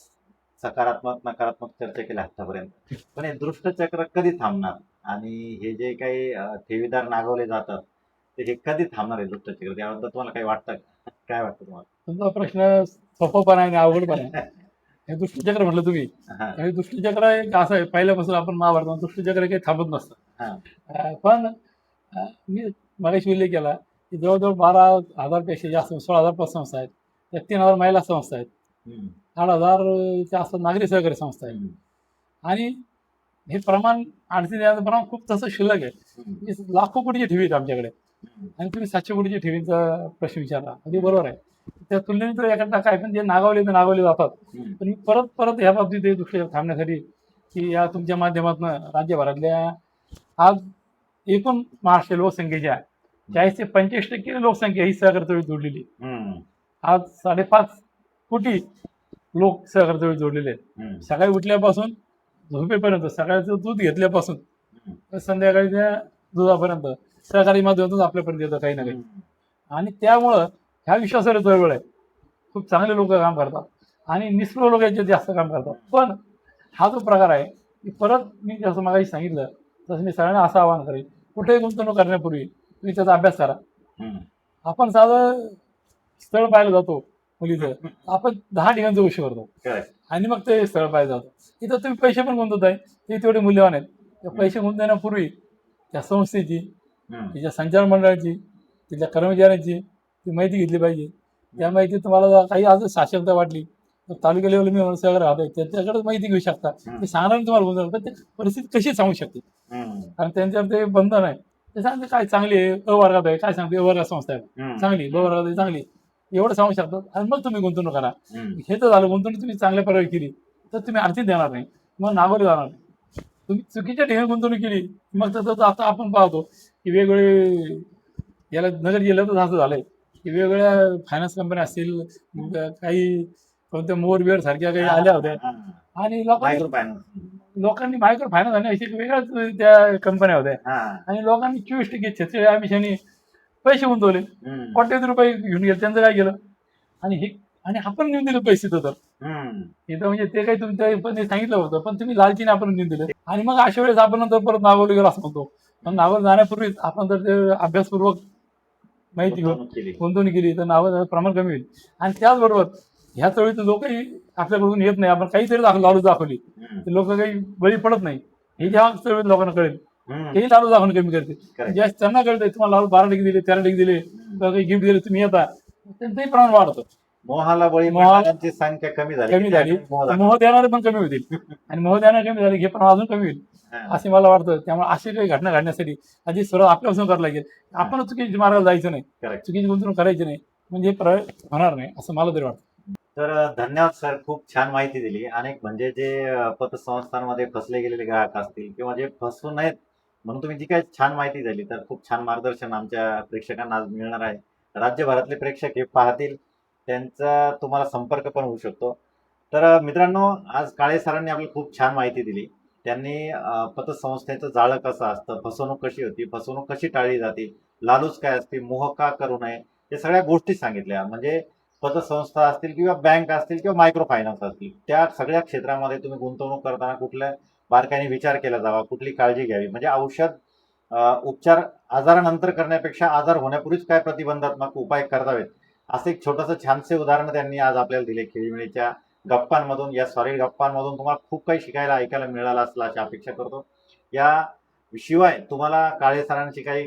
सकारात्मक नकारात्मक चर्चा केल्या आतापर्यंत, पण हे दुष्टचक्र कधी थांबणार, आणि हे जे काही ठेवीदार नागवले जातात ते हे कधी थांबणार आहे दुष्टचक्र? त्याबद्दल तुम्हाला काही वाटतं का? काय वाटतं तुम्हाला? तुमचा प्रश्न सोपा पण आहे आणि अवघड पण आहे. हे दुष्टचक्र म्हटलं तुम्ही, हा. हे दुष्टचक्र एक असं आहे, पहिल्यापासून आपण महाभारतात दुष्टचक्र काही थांबत नसतं. हा. पण मी मगाशी उल्लेख केला की जवळजवळ 12,000 पेक्षा जास्त 16,000 पतसंस्था आहेत, त्या 3,000 महिला संस्था आहेत, हम्म. 8,000 जास्त नागरी सहकारी संस्था आहेत. हम्म. आणि हे प्रमाण अडचणी येण्याचं प्रमाण खूप तसं शिल्लक आहे. हम्म. म्हणजे लाखो कोटीची ठेवी आहेत आमच्याकडे, हम्म. आणि तुम्ही 700 कोटीच्या ठेवींचा प्रश्न विचारला, अगदी बरोबर आहे. त्या तुलनेने तर एखादा काय, पण जे नागावले तर नागावले जातात. हम्म. पण मी परत ह्या बाबतीत हे दुष्ट थांबण्यासाठी की या तुमच्या माध्यमातून राज्यभरातल्या आज एकूण महाराष्ट्र लोकसंख्येच्या 40 ते 45% लोकसंख्या ही सहकारी चळवळीत जोडलेली आहे. हम्म. आज 5.5 कोटी लोक सहकारी चळवळीत जोडलेले आहेत. हम्म. सकाळी उठल्यापासून झोपेपर्यंत, सकाळचं दूध घेतल्यापासून हम्म. तर संध्याकाळच्या दुधापर्यंत सहकारी माध्यमातून आपल्यापर्यंत येतं काही ना काही. आणि त्यामुळं ह्या विश्वासाला चळवळ आहे. खूप चांगले लोक काम करतात आणि निष्प्रभ लोक याच्यात जास्त काम करतात. पण हा जो प्रकार आहे की परत मी जसं मागाशी सांगितलं तसं मी सगळ्यांना असं आवाहन करेन, कुठेही गुंतवणूक करण्यापूर्वी तुम्ही त्याचा अभ्यास करा. हम्म. आपण साधं स्थळ पाहायला जातो मुलीचं, आपण 10 ठिकाणी चौकशी करतो Correct. आणि मग ते स्थळ पाहायला जातो. इथं तुम्ही पैसे पण गुंतवत आहे, ते तेवढे मूल्यवान आहेत. त्या पैसे गुंतवण्यापूर्वी त्या संस्थेची, हम्म. तिच्या संचालक मंडळाची, तिथल्या कर्मचाऱ्यांची ती माहिती घेतली पाहिजे. त्या माहितीत तुम्हाला जर काही आज साक्षरता वाटली तर तालुका लेवल मी सहकार राहतोय त्याच्याकडे माहिती घेऊ शकता. ते सांगणार तुम्हाला गुंतवणूक, पण ते परिस्थिती कशी सांगू शकते, हम्म. कारण त्यांच्यावर ते बंधन आहे. ते सांगते काय चांगली आहे, अ वर्गात आहे, काय सांगते अ वर्गात संस्था आहे हम्म. चांगली, ब वर्गात आहे चांगली, एवढं सांगू शकतात. आणि मग तुम्ही गुंतवणूक करा. हम्म. हे तर झालं, गुंतवणूक तुम्ही चांगल्या प्रकारे केली तर तुम्ही आर्थिक देणार नाही, मग नागवली जाणार नाही. तुम्ही चुकीच्या ठिकाणी गुंतवणूक केली मग तसं आता आपण पाहतो की वेगवेगळे याला नगर जिल्ह्यातच असं झालंय की वेगवेगळ्या फायनान्स कंपन्या असतील, काही कोणत्या मोरबिअर सारख्या काही आल्या होत्या, हा. आणि Microfinance. लोकांनी मायक्रो फायनान्स आणि अशी वेगळ्याच त्या कंपन्या होत्या, हा. आणि लोकांनी 24% 36 आमिषांनी पैसे गुंतवले, हम्म. कोट्यावधी रुपये घेऊन गेले. त्यांचं काय केलं, आणि आपण नेऊन दिले पैसे तर हम्म. इथं, म्हणजे ते काही तुमच्या पण सांगितलं होतं, पण तुम्ही लालचीने आपण नेऊन दिले. आणि मग अशा वेळेस आपण नंतर परत नागवलं गेलो असं म्हणतो. पण नागवलं जाण्यापूर्वीच आपण जर ते अभ्यासपूर्वक माहिती घेऊन गुंतवणूक केली. गुंतवणूक केली तर नावाचं प्रमाण कमी होईल. आणि त्याचबरोबर ह्या चळवळीत लोकही आपल्याकडून येत नाही, आपण काहीतरी लालू दाखवली हम्म. ते लोक काही बळी पडत नाही. हे जेव्हा चळवळीत लोकांना कळेल हम्म. तेही लालू दाखवून कमी करते. Correct. ज्या त्यांना कळतंय तुम्हाला लालू 12 दिले, 13 दिले, किंवा काही गिफ्ट दिले, तुम्ही येता, त्यांचंही प्रमाण वाढतं. मोहाला बळी मोहा- पडणाऱ्यांची संख्या कमी झाली. कमी झाली, मोह दाखवला. मोह देणारे पण कमी होतील, आणि मोह देणारे कमी झाले हे प्रमाण अजून कमी होईल हा. असे मला वाटतं. त्यामुळे अशी काही घटना घडण्यासाठी आधी सुरुवात आपल्यापासून करायला लागेल. आपण चुकीच्या मार्गाला जायचं नाही, Correct. चुकीची गुंतवणूक करायची नाही, म्हणजे हे होणार नाही असं मला तरी वाटतं. तर धन्यवाद सर, खूप छान माहिती दिली. अनेक म्हणजे जे पतसंस्थांमध्ये फसले गेलेले ग्राहक असतील किंवा जे फसू नयेत म्हणून तुम्ही जी काही छान माहिती दिली, तर खूप छान मार्गदर्शन आमच्या प्रेक्षकांना आज मिळणार आहे. राज्यभरातले प्रेक्षक हे पाहतील, त्यांचा तुम्हाला संपर्क पण होऊ शकतो. तर मित्रांनो, आज काळे सरांनी आपल्याला खूप छान माहिती दिली. त्यांनी पतसंस्थेचं जाळं कसं असतं, फसवणूक कशी होती, फसवणूक कशी टाळली जाते, लालूच काय असते, मोह का करू नये, या सगळ्या गोष्टी सांगितल्या. म्हणजे पतसंस्था असतील किंवा बँक असतील किंवा मायक्रो फायनान्स असतील, त्या सगळ्या क्षेत्रामध्ये तुम्ही गुंतवणूक करताना कुठल्या बारकाईने विचार केला जावा, कुठली काळजी घ्यावी. म्हणजे उपचार आजारानंतर करण्यापेक्षा आजार होण्यापूर्वीच काय प्रतिबंधात्मक उपाय करावेत, असं एक छोटंसं छानसे उदाहरण त्यांनी आज आपल्याला दिले. खेळीमेळीच्या गप्पांमधून, या सॉलिड गप्पांमधून तुम्हाला खूप काही शिकायला, ऐकायला मिळालं असलं अशी अपेक्षा करतो. या शिवाय तुम्हाला काळे सरांशी काही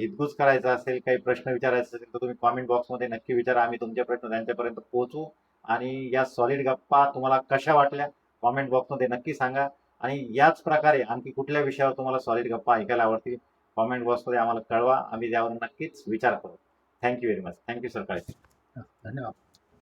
हितगुज करायचा असेल, काही प्रश्न विचारायचे असेल, तर तुम्ही कॉमेंट बॉक्समध्ये नक्की विचारा. आम्ही तुमचे प्रश्न त्यांच्यापर्यंत पोहोचू. आणि या सॉलिड गप्पा तुम्हाला कशा वाटल्या, कॉमेंट बॉक्समध्ये नक्की सांगा. आणि याच प्रकारे आणखी कुठल्या विषयावर तुम्हाला सॉलिड गप्पा ऐकायला आवडतील, कॉमेंट बॉक्समध्ये आम्हाला कळवा. आम्ही त्यावर नक्कीच विचार करू. Thank you very much. Thank you sir. धन्यवाद.